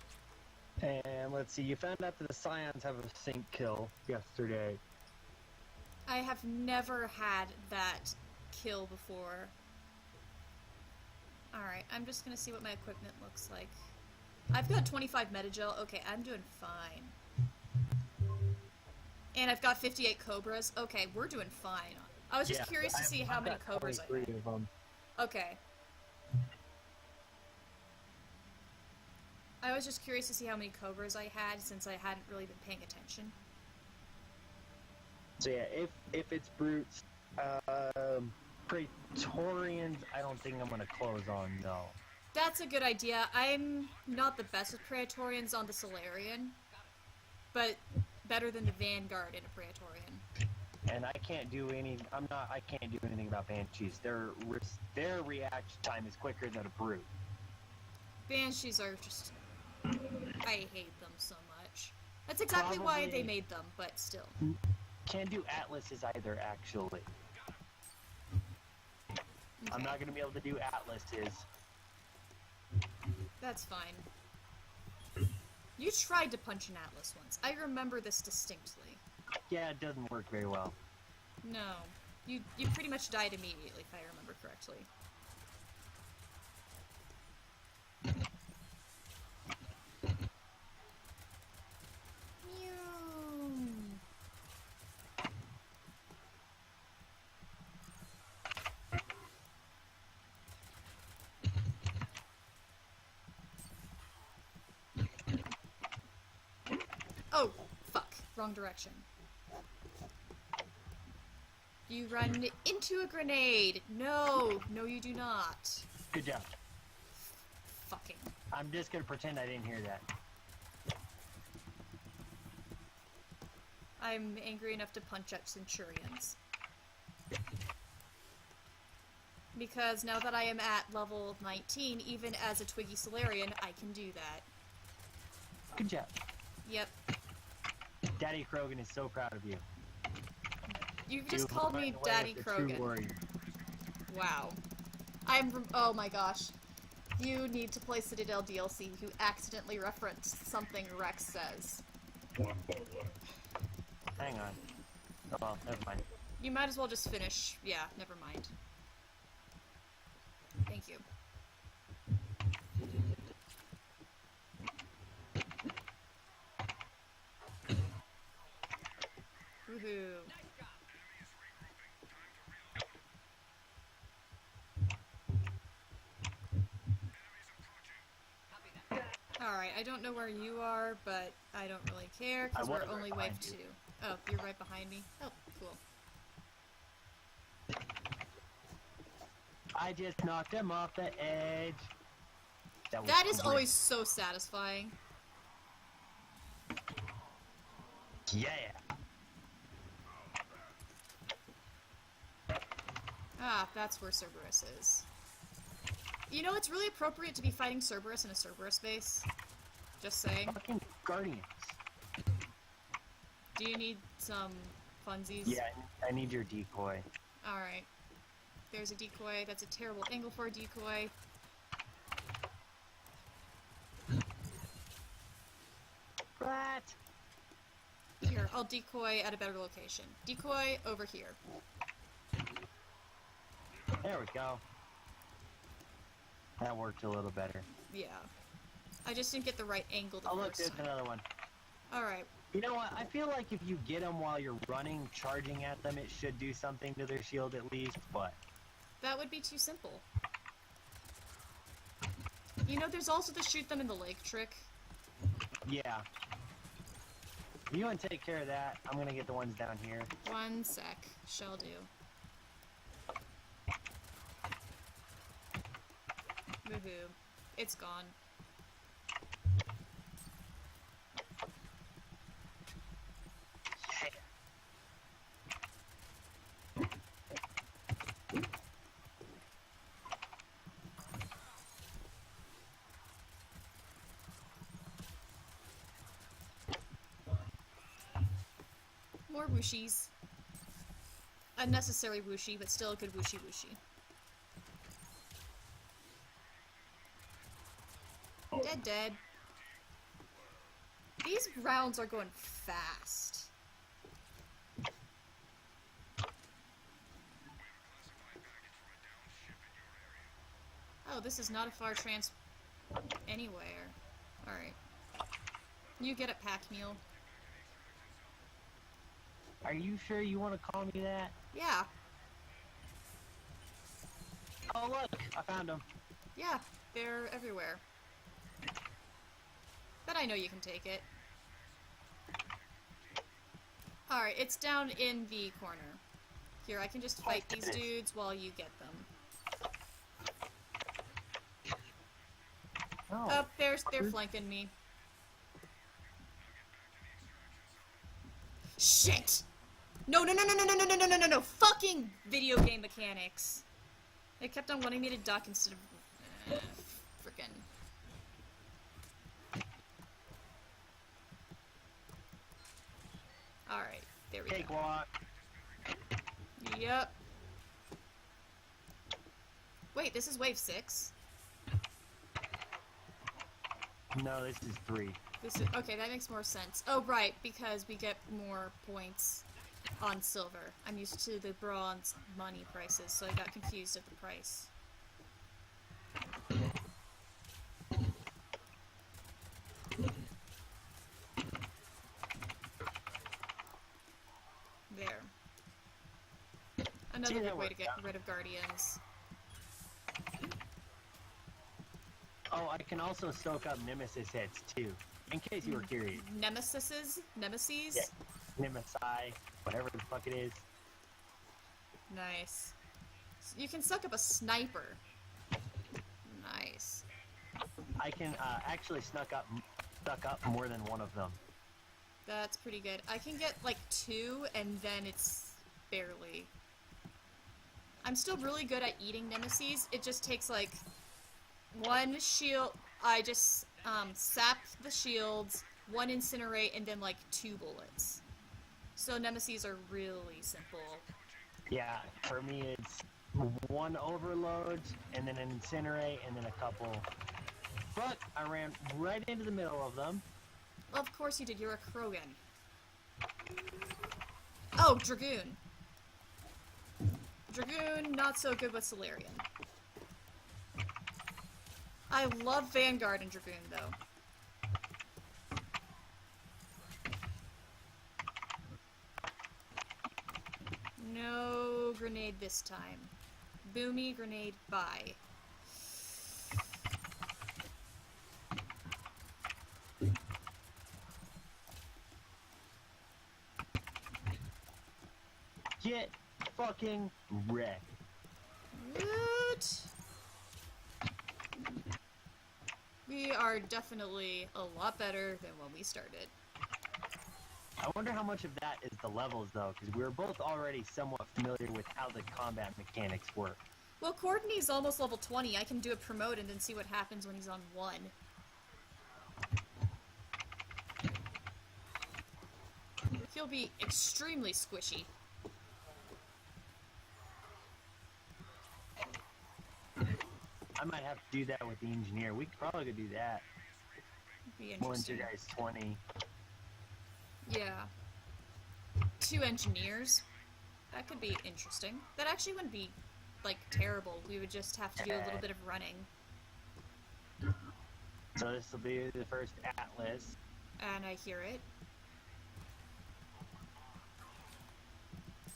And let's see, you found out that the Scions have a sync kill yesterday. I have never had that kill before. Alright, I'm just gonna see what my equipment looks like. I've got 25 metagel. Okay, I'm doing fine. And I've got 58 cobras. Okay, we're doing fine. I was just curious to see how many cobras I had. Of them. Okay. I was just curious to see how many cobras I had since I hadn't really been paying attention. So yeah, if it's brutes, Praetorians, I don't think I'm gonna close on, no. That's a good idea. I'm not the best with Praetorians on the Salarian, but better than the Vanguard in a Praetorian. And I can't do anything about Banshees. Their reaction time is quicker than a brute. Banshees are just... I hate them so much. That's exactly why they made them, but still. Can't do Atlases either, actually. Okay. I'm not going to be able to do Atlases. That's fine. You tried to punch an Atlas once. I remember this distinctly. Yeah, it doesn't work very well. No. You pretty much died immediately, if I remember correctly. Oh, fuck. Wrong direction. You run into a grenade! No! No, you do not. Good job. Fucking. I'm just gonna pretend I didn't hear that. I'm angry enough to punch at Centurions. Because now that I am at level 19, even as a Twiggy Salarian, I can do that. Good job. Yep. Daddy Krogan is so proud of you. You just called me Daddy Krogan. Wow. Oh my gosh. You need to play Citadel DLC. You accidentally referenced something Rex says. Hang on. Oh, well, never mind. You might as well just finish. Yeah, never mind. Thank you. Woohoo. Alright, I don't know where you are, but I don't really care, because we're only wave 2. Oh, you're right behind me? Oh, cool. I just knocked him off the edge. That is always so satisfying. Yeah. Ah, that's where Cerberus is. You know, it's really appropriate to be fighting Cerberus in a Cerberus base. Just saying. Fucking Guardians. Do you need some funsies? Yeah, I need your decoy. Alright. There's a decoy. That's a terrible angle for a decoy. What? Here, I'll decoy at a better location. Decoy over here. There we go. That worked a little better. Yeah. I just didn't get the right angle the Oh look, first there's time. another one. Alright. You know what? I feel like if you get them while you're running, charging at them, it should do something to their shield at least, but... That would be too simple. You know, there's also the shoot them in the lake trick. Yeah. You want to take care of that? I'm gonna get the ones down here. One sec. Shall do. Woohoo. It's gone. more wooshies. Unnecessary wooshie, but still a good wooshy wooshy. Dead. These rounds are going fast. Oh, this is not a far anywhere. Alright. You get it, pack mule. Are you sure you want to call me that? Yeah. Oh look, I found them. Yeah, they're everywhere. But I know you can take it. Alright, it's down in the corner. Here, I can just fight these dudes while you get them. Oh. Up, they're flanking me. Shit! No! Fucking video game mechanics! They kept on wanting me to duck instead of... frickin'. Alright, there we go. Cakewalk. Yep. Wait, this is wave 6? No, this is 3. This is... Okay, that makes more sense. Oh, right, because we get more points on silver. I'm used to the bronze money prices, so I got confused at the price. There. Another good way to get rid of guardians. Oh, I can also soak up nemesis hits too, in case you were curious. Nemesis? Yeah. Nemesi, whatever the fuck it is. Nice. You can suck up a sniper. Nice. I can actually suck up more than one of them. That's pretty good. I can get like 2, and then it's barely. I'm still really good at eating nemesis. It just takes like 1 shield. I just sap the shields, 1 incinerate, and then like 2 bullets. So nemesis are really simple. Yeah, for me it's 1 overload, and then an incinerate, and then a couple. But I ran right into the middle of them. Well, of course you did. You're a Krogan. Oh, Dragoon. Dragoon, not so good with Salarian. I love Vanguard and Dragoon, though. No grenade this time. Boomy grenade, bye. Get fucking wrecked. What? We are definitely a lot better than when we started. I wonder how much of that is the levels, though, because we were both already somewhat familiar with how the combat mechanics work. Well, Courtney's almost level 20. I can do a promote and then see what happens when he's on 1. He'll be extremely squishy. I might have to do that with the engineer. We could probably do that. Be Once you interesting. guys 20. Yeah. 2 engineers. That could be interesting. That actually wouldn't be, like, terrible. We would just have to do a little bit of running. So this will be the first Atlas. And I hear it.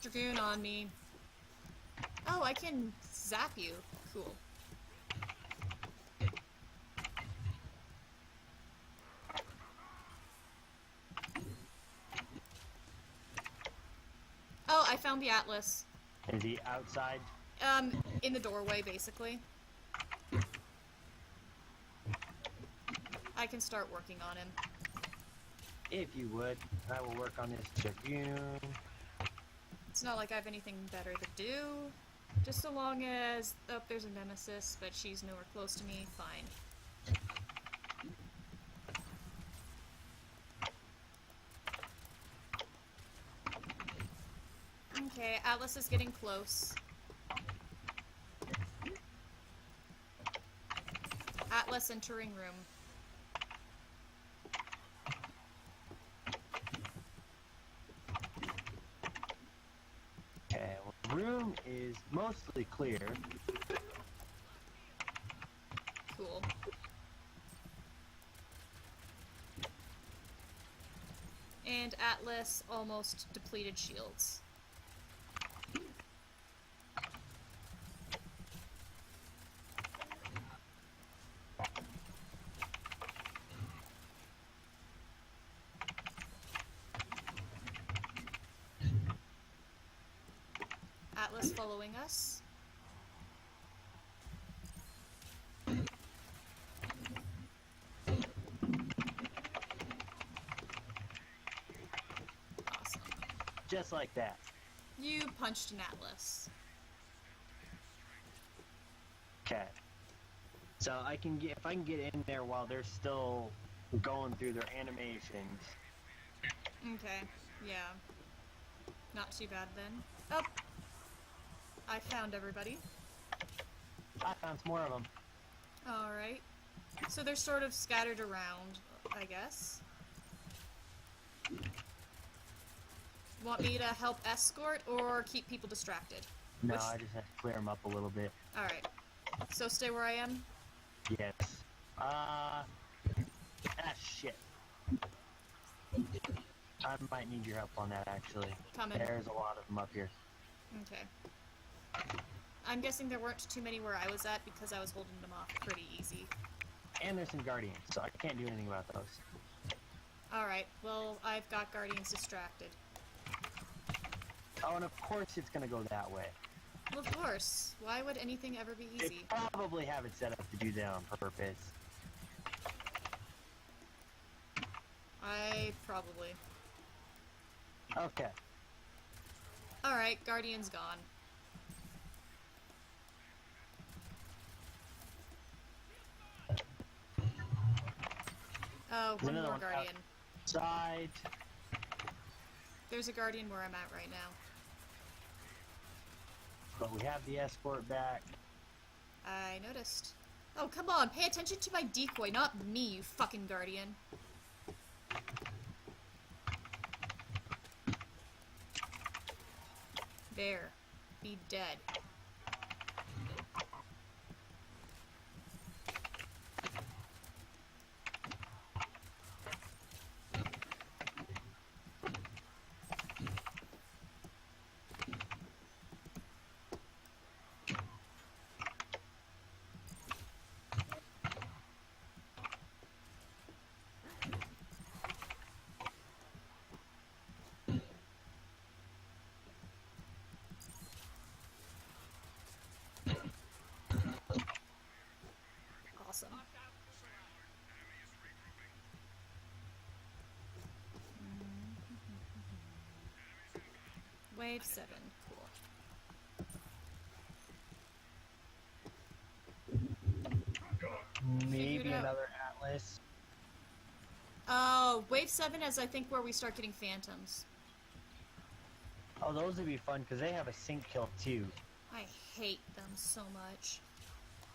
Dragoon on me. Oh, I can zap you. Cool. Oh, I found the Atlas. Is he outside? In the doorway, basically. I can start working on him. If you would, I will work on this Dragoon. It's not like I have anything better to do. Just so long as... Oh, there's a nemesis, but she's nowhere close to me. Fine. Okay, Atlas is getting close. Atlas entering room. Okay, well, the room is mostly clear. Cool. And Atlas almost depleted shields. Atlas following us. Awesome. Just like that. You punched an Atlas. Okay. So I can get, if I can get in there while they're still going through their animations. Okay, yeah. Not too bad then. Oh! I found everybody. I found some more of them. Alright. So they're sort of scattered around, I guess. Want me to help escort or keep people distracted? No, Which- I just have to clear them up a little bit. Alright. So stay where I am? Yes. Shit. I might need your help on that, actually. Coming. There's a lot of them up here. Okay. I'm guessing there weren't too many where I was at because I was holding them off pretty easy. And there's some guardians, so I can't do anything about those. Alright, well, I've got guardians distracted. Oh, and of course it's gonna go that way. Well, of course. Why would anything ever be They easy? probably have it set up to do that on purpose. Probably. Okay. Alright, guardian's gone. Oh, There's one another more one guardian. Outside. There's a guardian where I'm at right now. But we have the escort back. I noticed. Oh, come on, pay attention to my decoy, not me, you fucking guardian. There. Be dead. Awesome. Wave 7. Cool. Maybe Figured out. another Atlas. Oh, wave 7 is I think where we start getting phantoms. Oh, those would be fun because they have a sync kill too. I hate them so much.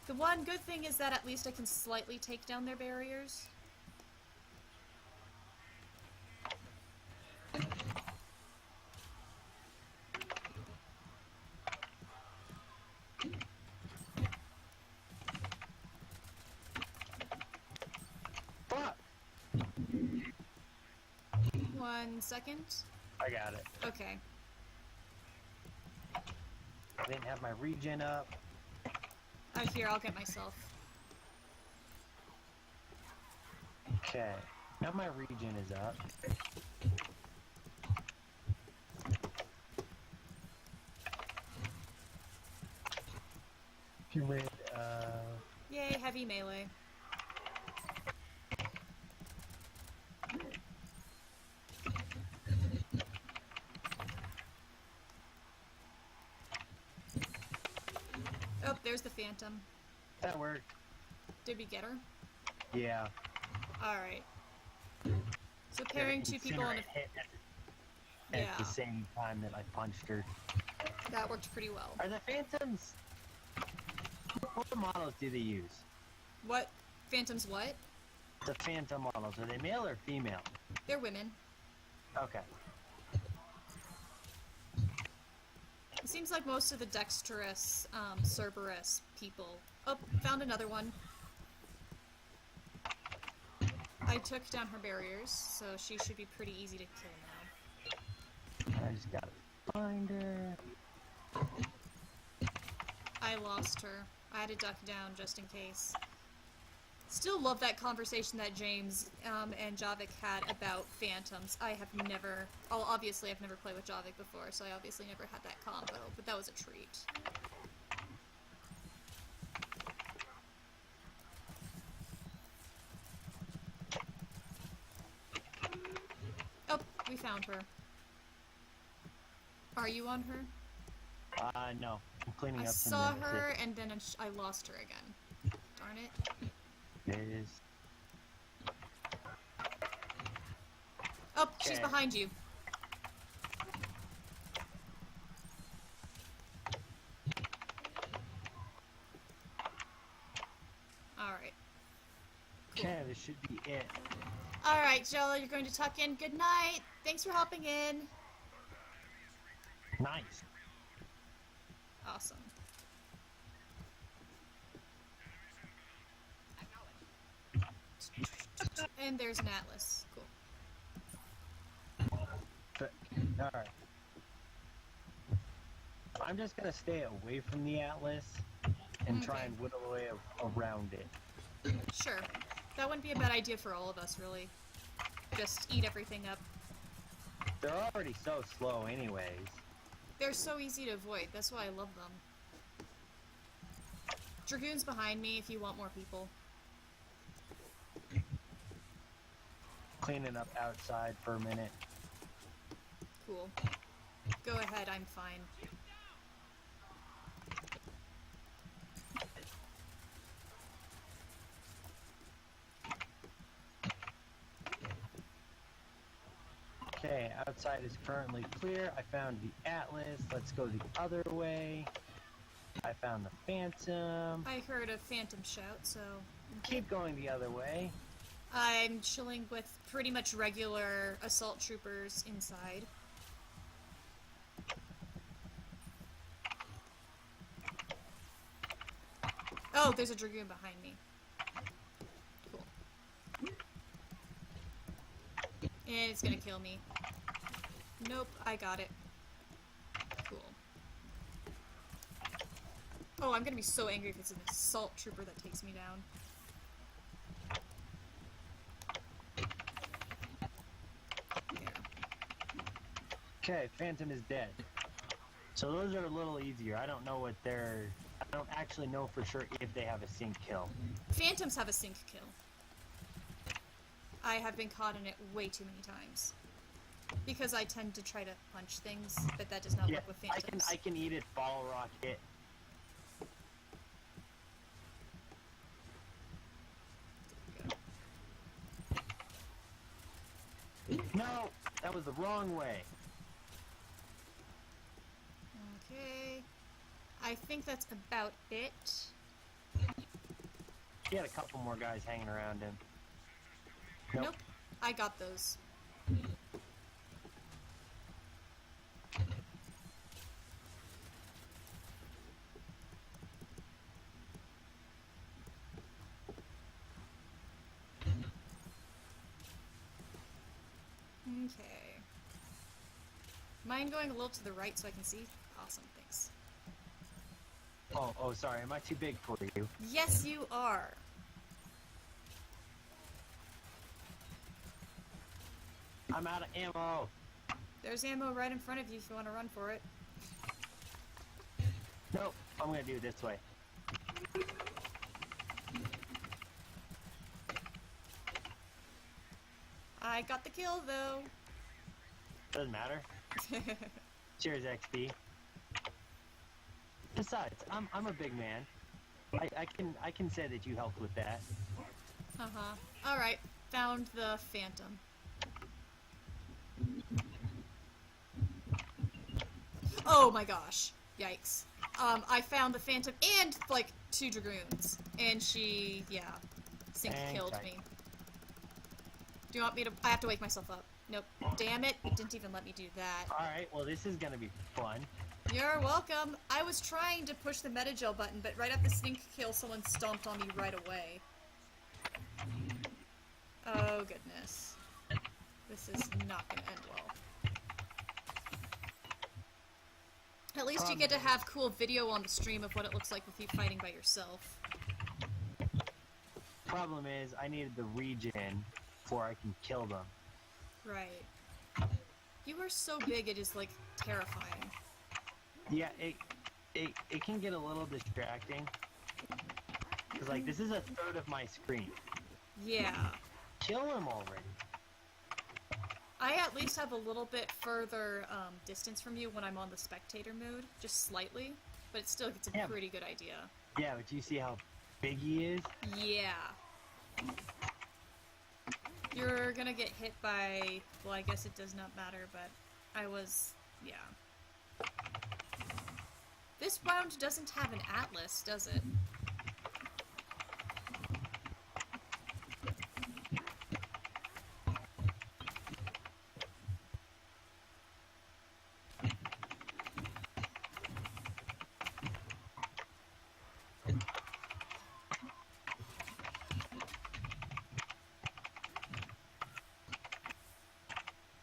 The one good thing is that at least I can slightly take down their barriers. Fuck! 1 second. I got it. Okay. I didn't have my regen up. Here, I'll get myself. Okay. Now my regen is up. You would, Yay, heavy melee. Oh, there's the phantom. that worked. Did we get her? Yeah. Alright. So pairing two people in a... at Yeah. the same time that I punched her. That worked pretty well. Are the Phantoms... What models do they use? What? Phantoms what? The Phantom models, are they male or female? They're women. Okay. It seems like most of the dexterous, Cerberus people... Oh, found another one. I took down her barriers, so she should be pretty easy to kill now. I just gotta find her. I lost her. I had to duck down just in case. Still love that conversation that James and Javik had about phantoms. I have never... Oh, obviously I've never played with Javik before, so I obviously never had that combo, but that was a treat. Oh, we found her. Are you on her? No. I'm cleaning I up some saw minutes. her, and then I lost her again. Darn it. There it is. Oh, she's Okay. behind you. Alright. Okay, this should be it. Alright, Jella, you're going to tuck in. Good night. Thanks for hopping in. Nice. Awesome. And there's an atlas. Cool. Alright. I'm just gonna stay away from the Atlas and try Okay. and whittle away around it. Sure. That wouldn't be a bad idea for all of us, really. Just eat everything up. They're already so slow anyways. They're so easy to avoid. That's why I love them. Dragoon's behind me if you want more people. Cleaning up outside for a minute. Cool. Go ahead, I'm fine. Okay, outside is currently clear. I found the Atlas. Let's go the other way. I found the Phantom. I heard a phantom shout, so... Keep going the other way. I'm chilling with pretty much regular assault troopers inside. Oh, there's a dragoon behind me. Cool. And it's gonna kill me. Nope, I got it. Cool. Oh, I'm gonna be so angry if it's an assault trooper that takes me down. There. Okay, Phantom is dead. So those are a little easier. I don't know what they're... I don't actually know for sure if they have a sync kill. Phantoms have a sync kill. I have been caught in it way too many times. Because I tend to try to punch things, but that does not Yeah, work with phantoms. I can eat it, bottle rocket. No, that was the wrong way. Okay. I think that's about it. He had a couple more guys hanging around him. Nope. I got those. Okay. Mind going a little to the right so I can see? Awesome, thanks. Oh, sorry. Am I too big for you? Yes, you are. I'm out of ammo. There's ammo right in front of you if you want to run for it. Nope, I'm gonna do it this way. I got the kill, though. Doesn't matter. Cheers, XP. Besides, I'm a big man. I can say that you helped with that. Uh-huh. Alright, found the phantom. Oh my gosh. Yikes. I found the Phantom and, like, 2 Dragoons. And she, yeah, Sync killed me. Do you want me to... I have to wake myself up. Nope. Damn it. It didn't even let me do that. Alright, well this is gonna be fun. You're welcome. I was trying to push the Metagel button, but right after Sync kill, someone stomped on me right away. Oh, goodness. This is not gonna end well. At least you get to have cool video on the stream of what it looks like with you fighting by yourself. Problem is, I needed the regen before I can kill them. Right. You are so big, it is, like, terrifying. Yeah, it can get a little distracting. Because, like, this is a third of my screen. Yeah. Kill him already. I at least have a little bit further distance from you when I'm on the spectator mode, just slightly, but it still gets a pretty good idea. Yeah, but you see how big he is? Yeah. You're gonna get hit by, well, I guess it does not matter, but I was, yeah. This round doesn't have an atlas, does it?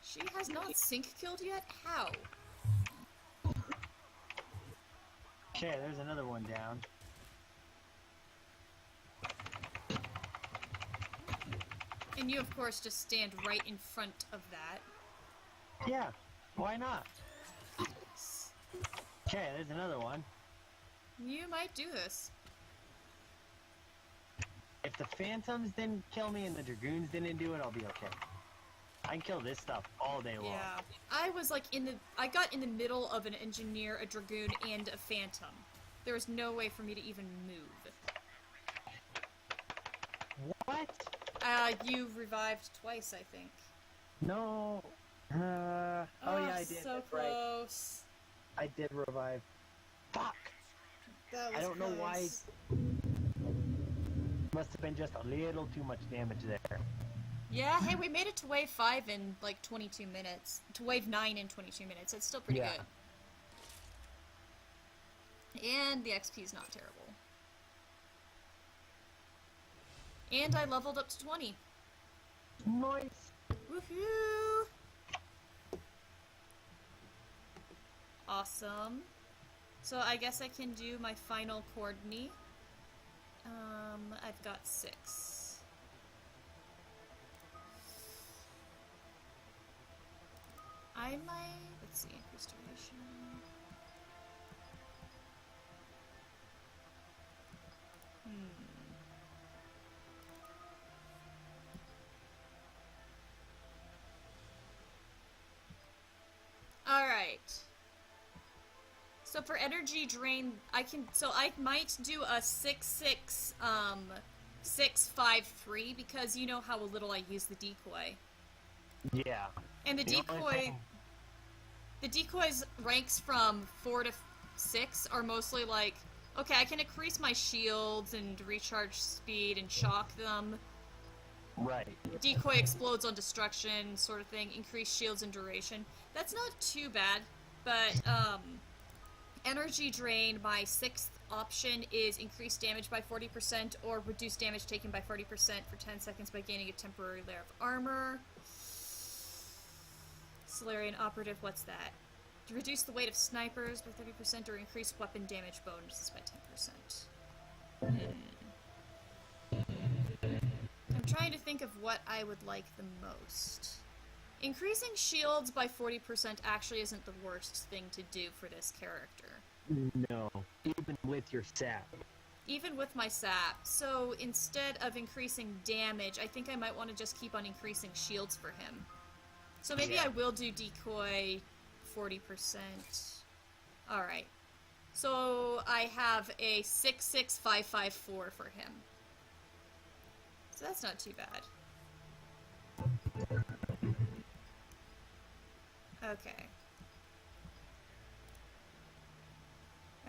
She has not Sync killed yet? How? Okay, there's another one down. And you, of course, just stand right in front of that. Yeah, why not? Okay, there's another one. You might do this. If the Phantoms didn't kill me and the Dragoons didn't do it, I'll be okay. I can kill this stuff all day long. Yeah. I was like I got in the middle of an Engineer, a Dragoon, and a Phantom. There was no way for me to even move. What? You revived twice, I think. No. Oh yeah, I did. So close. Right. I did revive. Fuck. That was I don't know why. Must have been just a little too much damage there. Yeah, hey, we made it to wave 5 in like 22 minutes. To wave 9 in 22 minutes. That's still pretty good. And the XP is not terrible. And I leveled up to 20. Nice. Woohoo! Awesome. So I guess I can do my final coordinate. I've got 6. I might... let's see, increase duration... Alright. So for energy drain, I might do a 6-6, 6-5-3, because you know how little I use the decoy. Yeah. And the decoy's ranks from 4 to 6 are mostly like, okay, I can increase my shields and recharge speed and shock them. Right. Decoy explodes on destruction, sort of thing. Increase shields and duration. That's not too bad, but, energy drain, my 6th option is increase damage by 40% or reduce damage taken by 40% for 10 seconds by gaining a temporary layer of armor. Salarian operative, what's that? To reduce the weight of snipers by 30% or increase weapon damage bonuses by 10%. I'm trying to think of what I would like the most. Increasing shields by 40% actually isn't the worst thing to do for this character. No, even with your sap. Even with my sap. So instead of increasing damage, I think I might want to just keep on increasing shields for him. So maybe I will do decoy 40%. Alright. So I have a 6-6-5-5-4 for him. So that's not too bad. Okay.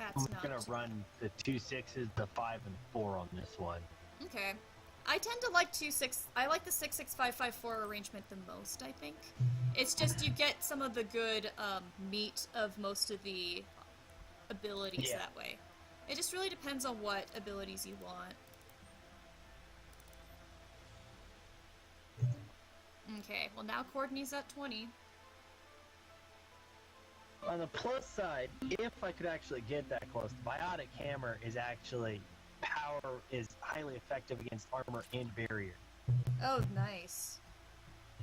That's I'm not gonna too run the 2 6s, the 5 and 4 on this one. Okay. I tend to like 2-6. I like the 6-6-5-5-4 arrangement the most, I think. It's just you get some of the good meat of most of the abilities that way. It just really depends on what abilities you want. Okay, well now Courtney's at 20. On the plus side, if I could actually get that close, the biotic hammer is actually power is highly effective against armor and barrier. Oh, nice.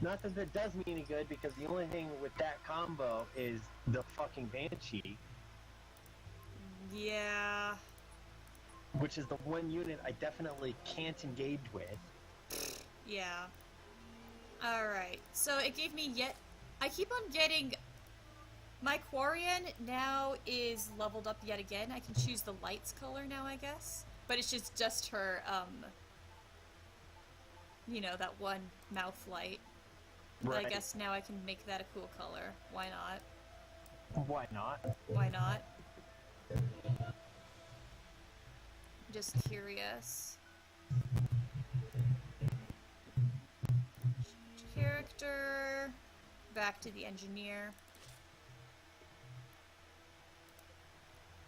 Not that that does me any good, because the only thing with that combo is the fucking Banshee, Yeah. which is the one unit I definitely can't engage with. Yeah. Alright, so it gave me yet... I keep on getting... My Quarian now is leveled up yet again. I can choose the lights color now, I guess. But it's just her, you know, that one mouth light. But Right. I guess now I can make that a cool color. Why not? Why not? Why not? Just curious. Character. Back to the engineer.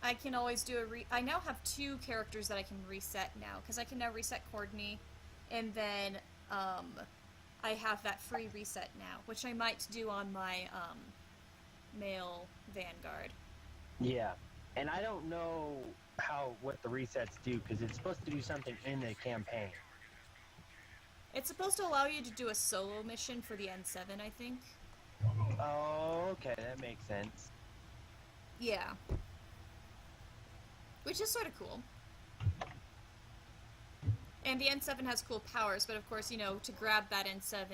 I can always do I now have 2 characters that I can reset now, because I can now reset Courtney, and then, I have that free reset now, which I might do on my, male Vanguard. Yeah, and I don't know what the resets do, because it's supposed to do something in the campaign. It's supposed to allow you to do a solo mission for the N7, I think. Oh, okay, that makes sense. Yeah. Which is sort of cool. And the N7 has cool powers, but of course, you know, to grab that N7,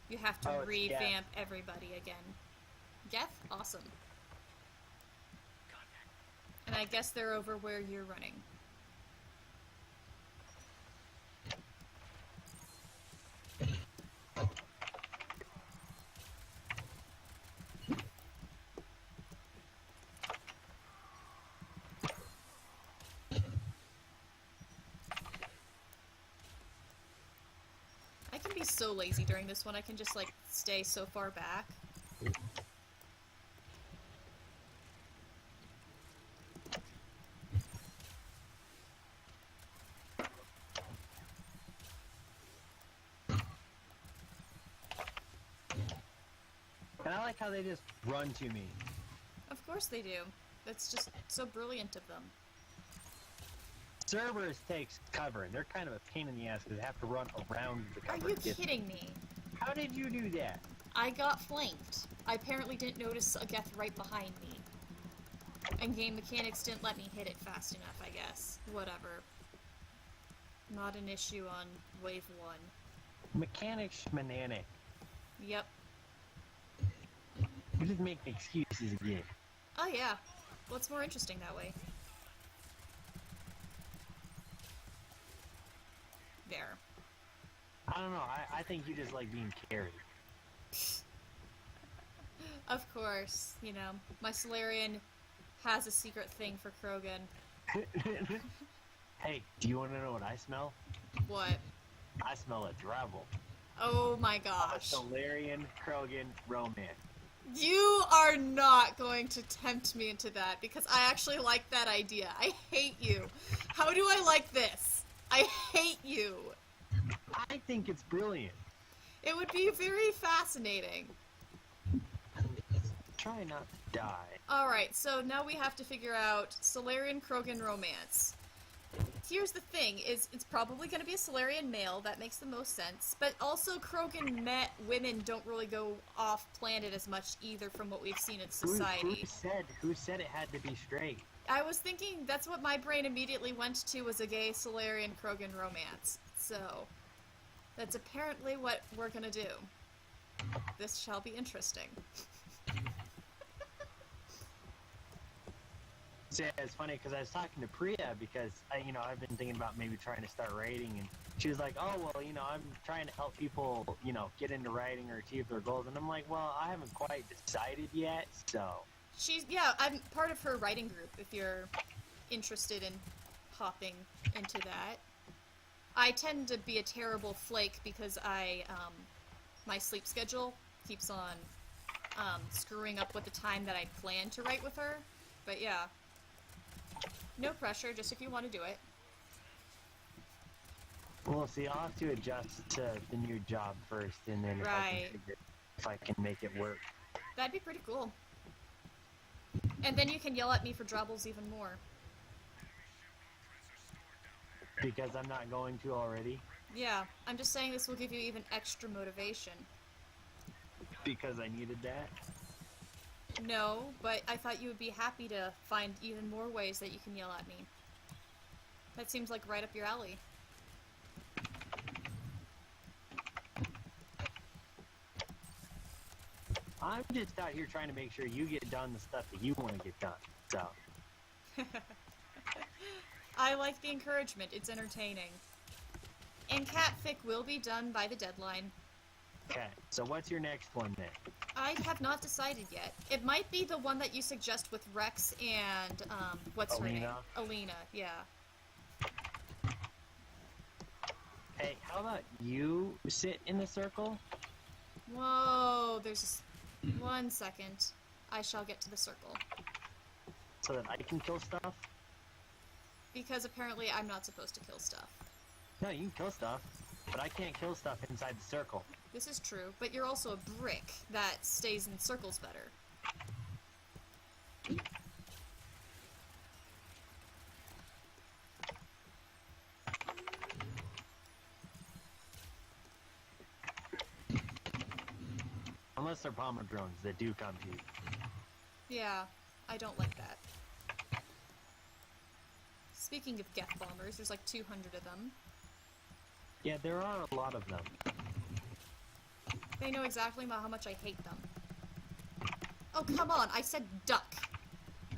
you have to it's revamp everybody again. Geth? Awesome. And I guess they're over where you're running. I can be so lazy during this one, I can just, like, stay so far back. And I like how they just run to me. Of course they do. That's just so brilliant of them. Cerberus takes cover, and they're kind of a pain in the ass because they have to run around the cover. Are you kidding me? How did you do that? I got flanked. I apparently didn't notice a Geth right behind me. And game mechanics didn't let me hit it fast enough, I guess. Whatever. Not an issue on wave 1. Mechanics schmananic. Yep. You're just making excuses again. Oh yeah. Well, it's more interesting that way. There. I don't know, I think you just like being carried. Of course, you know, my Salarian has a secret thing for Krogan. Hey, do you want to know what I smell? What? I smell a Drabble. Oh my A gosh. Salarian Krogan romance. You are not going to tempt me into that, because I actually like that idea. I hate you. How do I like this? I hate you. I think it's brilliant. It would be very fascinating. Try not to die. Alright, so now we have to figure out Salarian Krogan romance. Here's the thing, is it's probably going to be a Salarian male, that makes the most sense, but also Krogan women don't really go off planet as much either from what we've seen in society. Who said it had to be straight? I was thinking, that's what my brain immediately went to, was a gay Salarian Krogan romance. So, that's apparently what we're gonna do. This shall be interesting. So, yeah, it's funny because I was talking to Priya because I've been thinking about maybe trying to start writing, and she was like, "Oh well, I'm trying to help people, get into writing or achieve their goals," and I'm like, "Well, I haven't quite decided yet, so I'm part of her writing group, if you're interested in hopping into that. I tend to be a terrible flake because my sleep schedule keeps on, screwing up with the time that I plan to write with her. But yeah. No pressure, just if you want to do it. Well, see, I'll have to adjust to the new job first, and then if I can make it work. That'd be pretty cool. And then you can yell at me for troubles even more. Because I'm not going to already? Yeah, I'm just saying this will give you even extra motivation. Because I needed that? No, but I thought you would be happy to find even more ways that you can yell at me. That seems like right up your alley. I'm just out here trying to make sure you get done the stuff that you want to get done, so. I like the encouragement, it's entertaining. And Catfic will be done by the deadline. Okay, so what's your next one then? I have not decided yet. It might be the one that you suggest with Rex and, what's her name? Alina, yeah. Hey, how about you sit in the circle? Whoa, there's just 1 second. I shall get to the circle. So that I can kill stuff? Because apparently I'm not supposed to kill stuff. No, you can kill stuff, but I can't kill stuff inside the circle. This is true, but you're also a brick that stays in circles better. Unless they're bomber drones that do come to you. Yeah, I don't like that. Speaking of Geth bombers, there's like 200 of them. Yeah, there are a lot of them. They know exactly how much I hate them. Oh, come on, I said duck.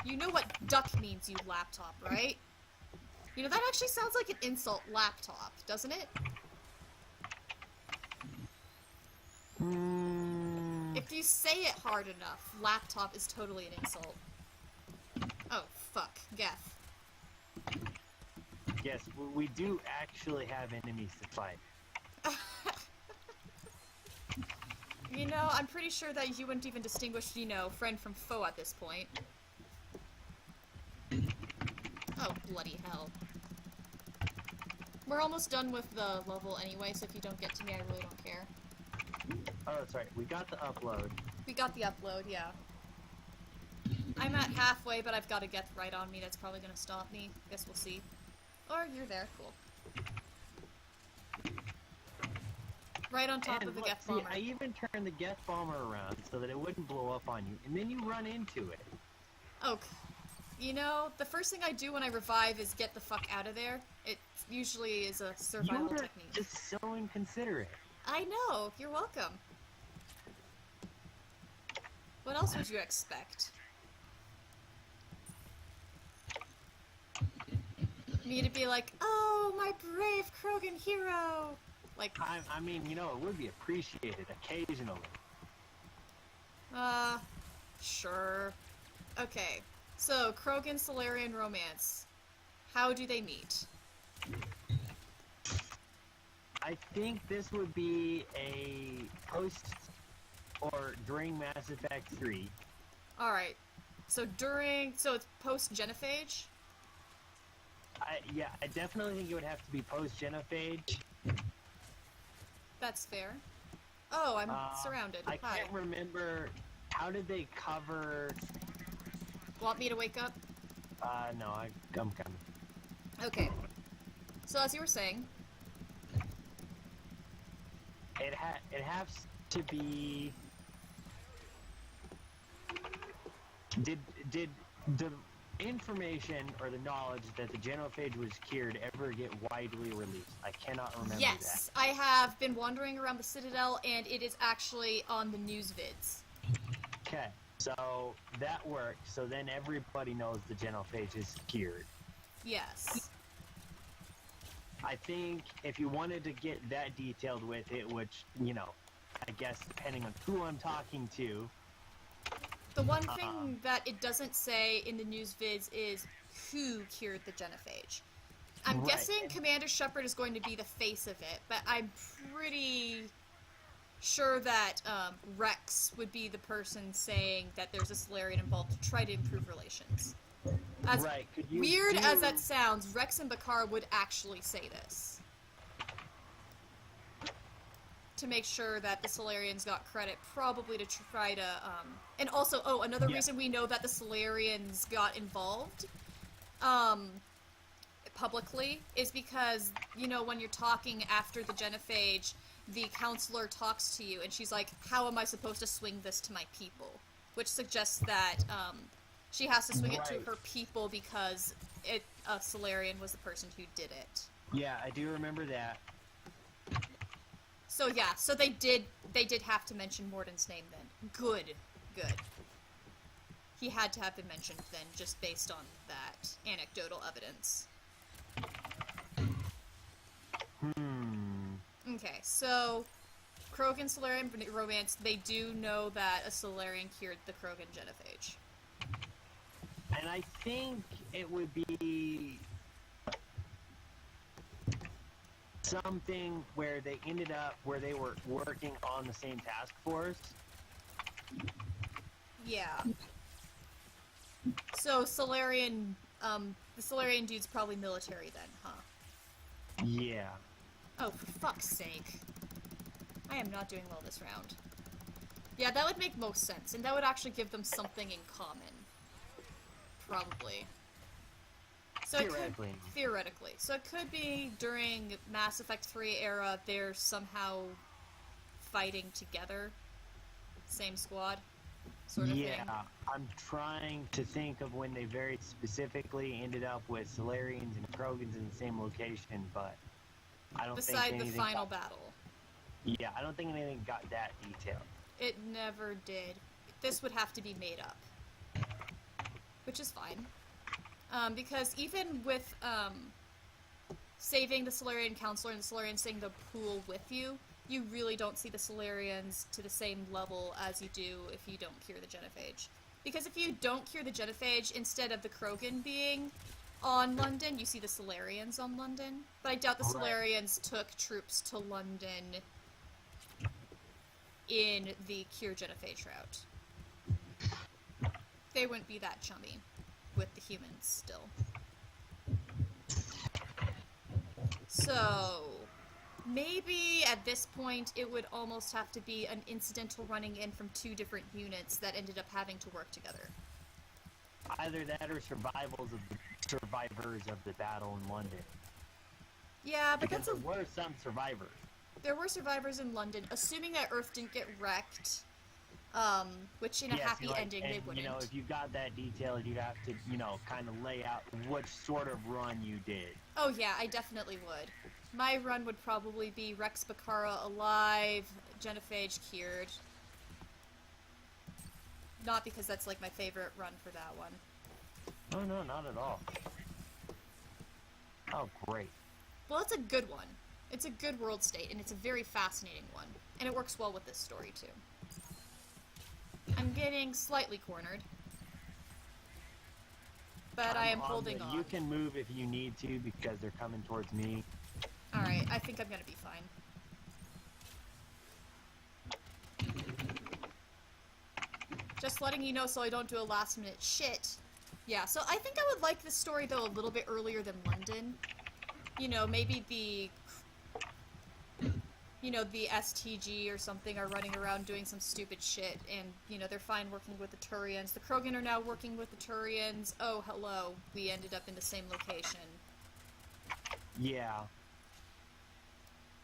You know what duck means, you laptop, right? You know, that actually sounds like an insult, laptop, doesn't it? If you say it hard enough, laptop is totally an insult. Oh, fuck. Geth. Yes, we do actually have enemies to fight. You know, I'm pretty sure that you wouldn't even distinguish, you know, friend from foe at this point. Oh, bloody hell. We're almost done with the level anyway, so if you don't get to me, I really don't care. Oh, that's right. We got the upload. We got the upload, yeah. I'm at halfway, but I've got a Geth right on me that's probably gonna stop me. Guess we'll see. Or you're there, cool. Right on top of the Geth bomber. I even turned the Geth bomber around so that it wouldn't blow up on you, and then you run into it. Oh, you know, the first thing I do when I revive is get the fuck out of there. It usually is a survival technique. You're just so inconsiderate. I know, you're welcome. What else would you expect? Me to be like, oh, my brave Krogan hero! Like, I mean, you know, it would be appreciated occasionally. Sure. Okay, so Krogan-salarian romance. How do they meet? I think this would be a post or during Mass Effect 3. Alright, so it's post-genophage? Yeah, I definitely think it would have to be post-genophage. That's fair. Oh, I'm surrounded. I can't remember. How did they cover... Want me to wake up? No, I'm coming. Okay. So as you were saying... It has to be... Did the information or the knowledge that the genophage was cured ever get widely released? I cannot remember that. Yes, I have been wandering around the Citadel, and it is actually on the news vids. Okay, so that works. So then everybody knows the genophage is cured. Yes. I think if you wanted to get that detailed with it, which, you know, I guess depending on who I'm talking to, The one thing that it doesn't say in the news vids is who cured the genophage. I'm guessing Commander Shepard is going to be the face of it, but I'm pretty sure that Rex would be the person saying that there's a Salarian involved to try to improve relations. As weird as that sounds, Rex and Bakar would actually say this. To make sure that the Salarians got credit, probably to try to, and also, another reason we know that the Salarians got involved, publicly, is because, you know, when you're talking after the genophage, the counselor talks to you, and she's like, how am I supposed to swing this to my people? Which suggests that, she has to swing it to her people because a Salarian was the person who did it. Yeah, I do remember that. So yeah, so they did have to mention Morden's name then. Good. He had to have been mentioned then, just based on that anecdotal evidence. Okay, so Krogan-salarian romance, they do know that a Salarian cured the Krogan genophage. And I think it would be something where they ended up where they were working on the same task force. Yeah. So Salarian, the Salarian dude's probably military then, huh? Yeah. Oh, for fuck's sake. I am not doing well this round. Yeah, that would make most sense, and that would actually give them something in common. Probably. So theoretically. So it could be during Mass Effect 3 era, they're somehow fighting together. Same squad. Sort of thing. I'm trying to think of when they very specifically ended up with Salarians and Krogans in the same location, but I don't think anything... Beside the final battle. Yeah, I don't think anything got that detailed. It never did. This would have to be made up. Which is fine. Because even with saving the Salarian counselor and the Salarians staying in the pool with you, you really don't see the Salarians to the same level as you do if you don't cure the genophage. Because if you don't cure the genophage, instead of the Krogan being on London, you see the Salarians on London. But I doubt the Salarians took troops to London in the cure genophage route. They wouldn't be that chummy with the humans still. So, maybe at this point it would almost have to be an incidental running in from two different units that ended up having to work together. Either that or survivors of the battle in London. Yeah, but because there were some survivors. There were survivors in London, assuming that Earth didn't get wrecked. Which in a happy ending they wouldn't. You know, if you got that detailed, you'd have to, you know, kind of lay out what sort of run you did. Oh yeah, I definitely would. My run would probably be Rex Bakara alive, genophage cured. Not because that's like my favorite run for that one. Oh no, not at all. Oh great. Well, it's a good one. It's a good world state, and it's a very fascinating one. And it works well with this story, too. I'm getting slightly cornered. But I am holding on. You can move if you need to, because they're coming towards me. Alright, I think I'm gonna be fine. Just letting you know so I don't do a last minute shit. Yeah, so I think I would like this story, though, a little bit earlier than London. You know, maybe the STG or something are running around doing some stupid shit, and, you know, they're fine working with the Turians. The Krogan are now working with the Turians. Oh, hello. We ended up in the same location. Yeah.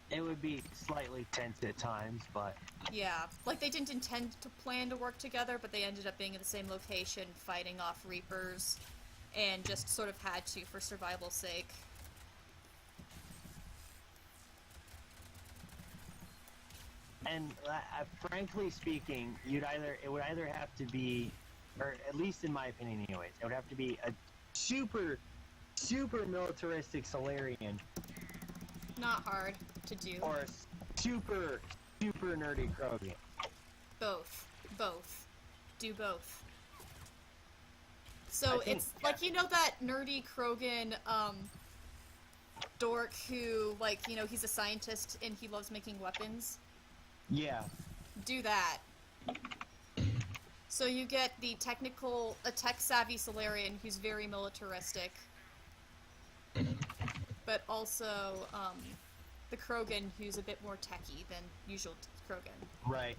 It would be slightly tense at times, but... Yeah. Like, they didn't intend to plan to work together, but they ended up being in the same location, fighting off Reapers, and just sort of had to for survival's sake. And frankly speaking, it would either have to be, or at least in my opinion anyways, it would have to be a super militaristic Salarian. Not hard to do. Or a super nerdy Krogan. Both. do both. So it's like, you know that nerdy Krogan dork who, like, you know, he's a scientist and he loves making weapons? Yeah. Do that. So you get the a tech-savvy Salarian who's very militaristic, but also the Krogan who's a bit more techy than usual Krogan. Right.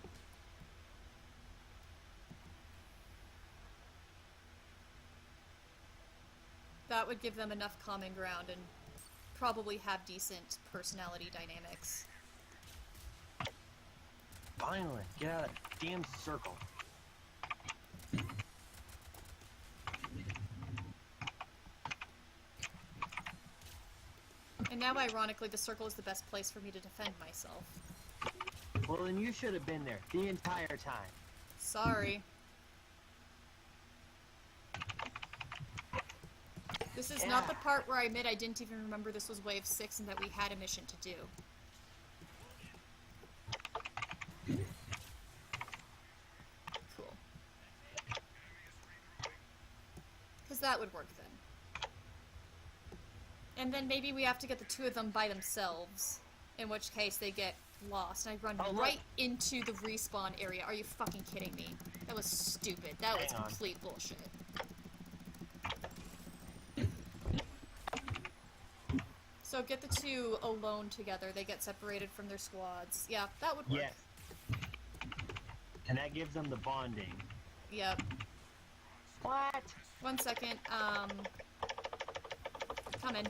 That would give them enough common ground and probably have decent personality dynamics. Finally, get out of that damn circle. And now, ironically, the circle is the best place for me to defend myself. Well, then you should have been there the entire time. Sorry. This is not the part where I admit I didn't even remember this was Wave 6 and that we had a mission to do. Cool. Because that would work then. And then maybe we have to get the two of them by themselves, in which case they get lost. And I run right into the respawn area. Are you fucking kidding me? That was stupid. That was complete bullshit. So get the two alone together. They get separated from their squads. Yeah, that would work. Yes. And that gives them the bonding. Yep. What? 1 second. Come in.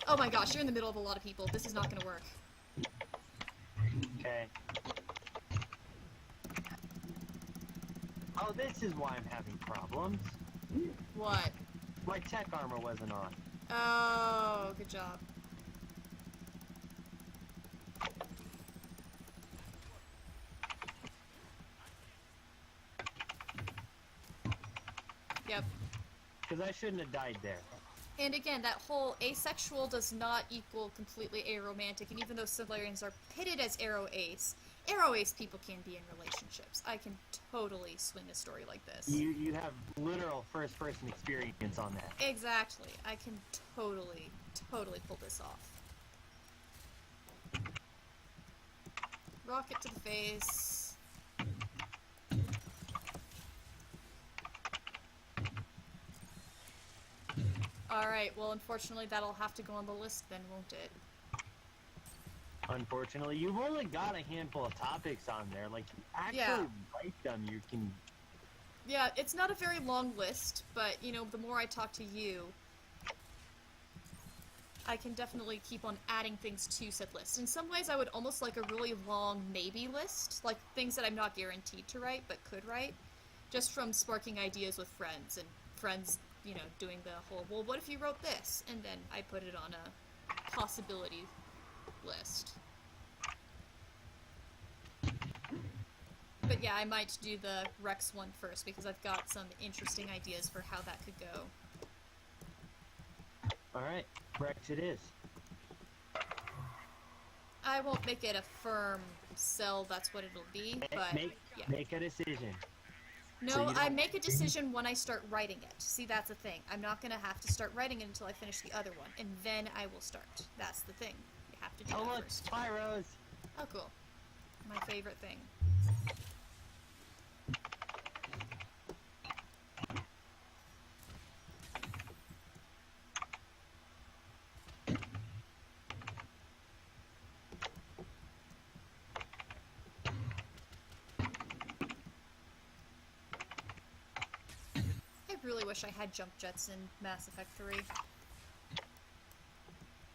Oh my gosh, you're in the middle of a lot of people. This is not gonna work. Okay. Oh, this is why I'm having problems. What? My tech armor wasn't on. Oh, good job. Yep. Because I shouldn't have died there. And again, that whole asexual does not equal completely aromantic, and even though Salarians are pitted as aro-ace people can be in relationships. I can totally swing a story like this. You have literal first-person experience on that. Exactly. I can totally pull this off. Rocket to the face. Alright, well, unfortunately, that'll have to go on the list then, won't it? Unfortunately, you've only got a handful of topics on there. Like, you actually write them, you can... Yeah, it's not a very long list, but, you know, the more I talk to you, I can definitely keep on adding things to said list. In some ways, I would almost like a really long maybe list, like things that I'm not guaranteed to write, but could write, just from sparking ideas with friends, and friends, you know, doing the whole, well, what if you wrote this? And then I put it on a possibility list. But yeah, I might do the Rex one first, because I've got some interesting ideas for how that could go. Alright, Rex it is. I won't make it a firm sell, that's what it'll be, but yeah. Make a decision. No, So I make a decision when I start writing it. See, that's the thing. I'm not gonna have to start writing it until I finish the other one, and then I will start. That's the thing. You have to do that look, first. Pyros! Oh, cool. My favorite thing. I really wish I had jump jets in Mass Effect 3.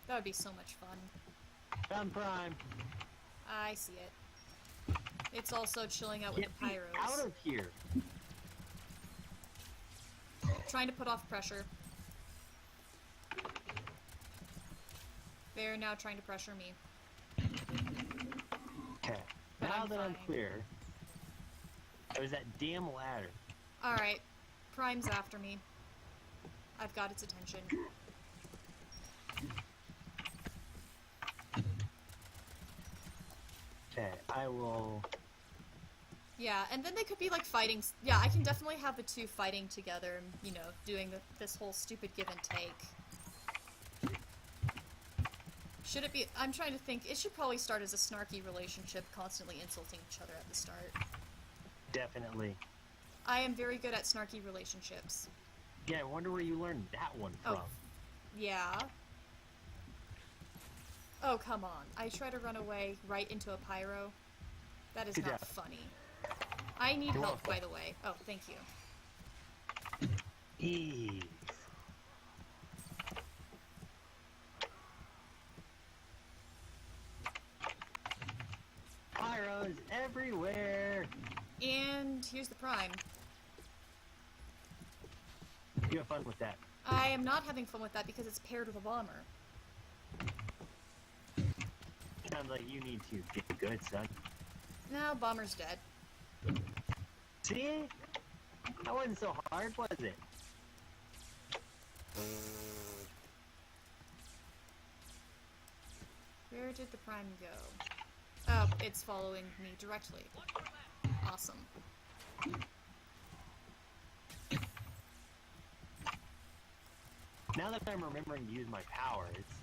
That would be so much fun. Found Prime. I see it. It's also chilling out with Get the me pyros. out of here. Trying to put off pressure. They're now trying to pressure me. Okay. But Now I'm that I'm fine. clear, there's that damn ladder. Alright. Prime's after me. I've got its attention. Okay, I will Yeah, and then they could be like fighting. Yeah, I can definitely have the two fighting together and, you know, doing this whole stupid give and take. Should it be... I'm trying to think. It should probably start as a snarky relationship, constantly insulting each other at the start. Definitely. I am very good at snarky relationships. Yeah, I wonder where you learned that one from. Oh, yeah. Oh, come on. I try to run away right into a pyro. That is not funny. I need help, by the way. Oh, thank you. Ease. Pyros everywhere! And here's the prime. You have fun with that. I am not having fun with that because it's paired with a bomber. Sounds like you need to get good, son. No, bomber's dead. See? That wasn't so hard, was it? Where did the prime go? Oh, it's following me directly. Awesome. Now that I'm remembering to use my power, it's...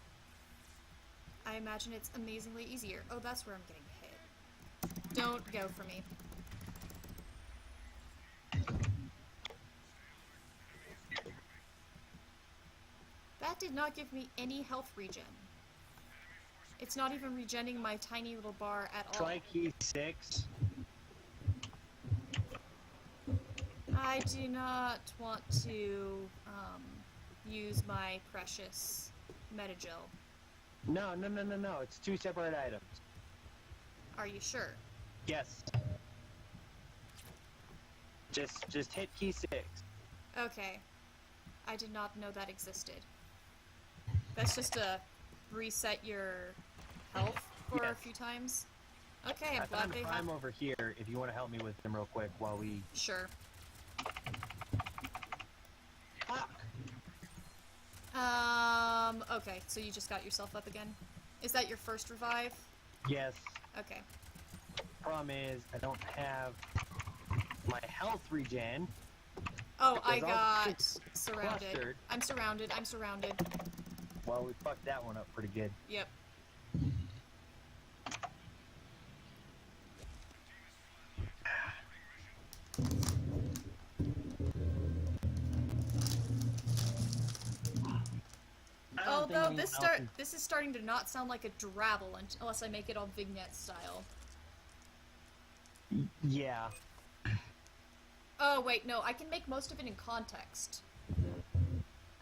I imagine it's amazingly easier. Oh, that's where I'm getting hit. Don't go for me. That did not give me any health regen. It's not even regenning my tiny little bar at all. Try key 6. I do not want to use my precious metagel. No. It's 2 separate items. Are you sure? Yes. Just hit key 6. Okay. I did not know that existed. That's just to reset your health for a few times. Okay, I'm glad they have... I'm over here if you want to help me with them real quick while we... Sure. Fuck! Okay, so you just got yourself up again? Is that your first revive? Yes. Okay. Problem is, I don't have my health regen. Oh, I got surrounded. Clustered. I'm surrounded. Well, we fucked that one up pretty good. Yep. Although this is starting to not sound like a drabble unless I make it all vignette style. Yeah. Oh wait, no, I can make most of it in context.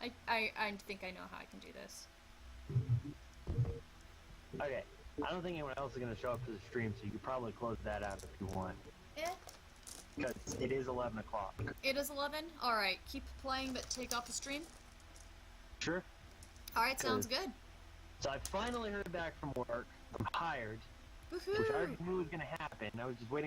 I think I know how I can do this. Okay. I don't think anyone else is going to show up to the stream, so you could probably close that out if you want. Eh. Because it is 11 o'clock. It is 11? Alright, keep playing but take off the stream? Sure. Alright, sounds good. So I finally heard back from work. I'm hired. Woohoo! Which I already knew was going to happen. I was just waiting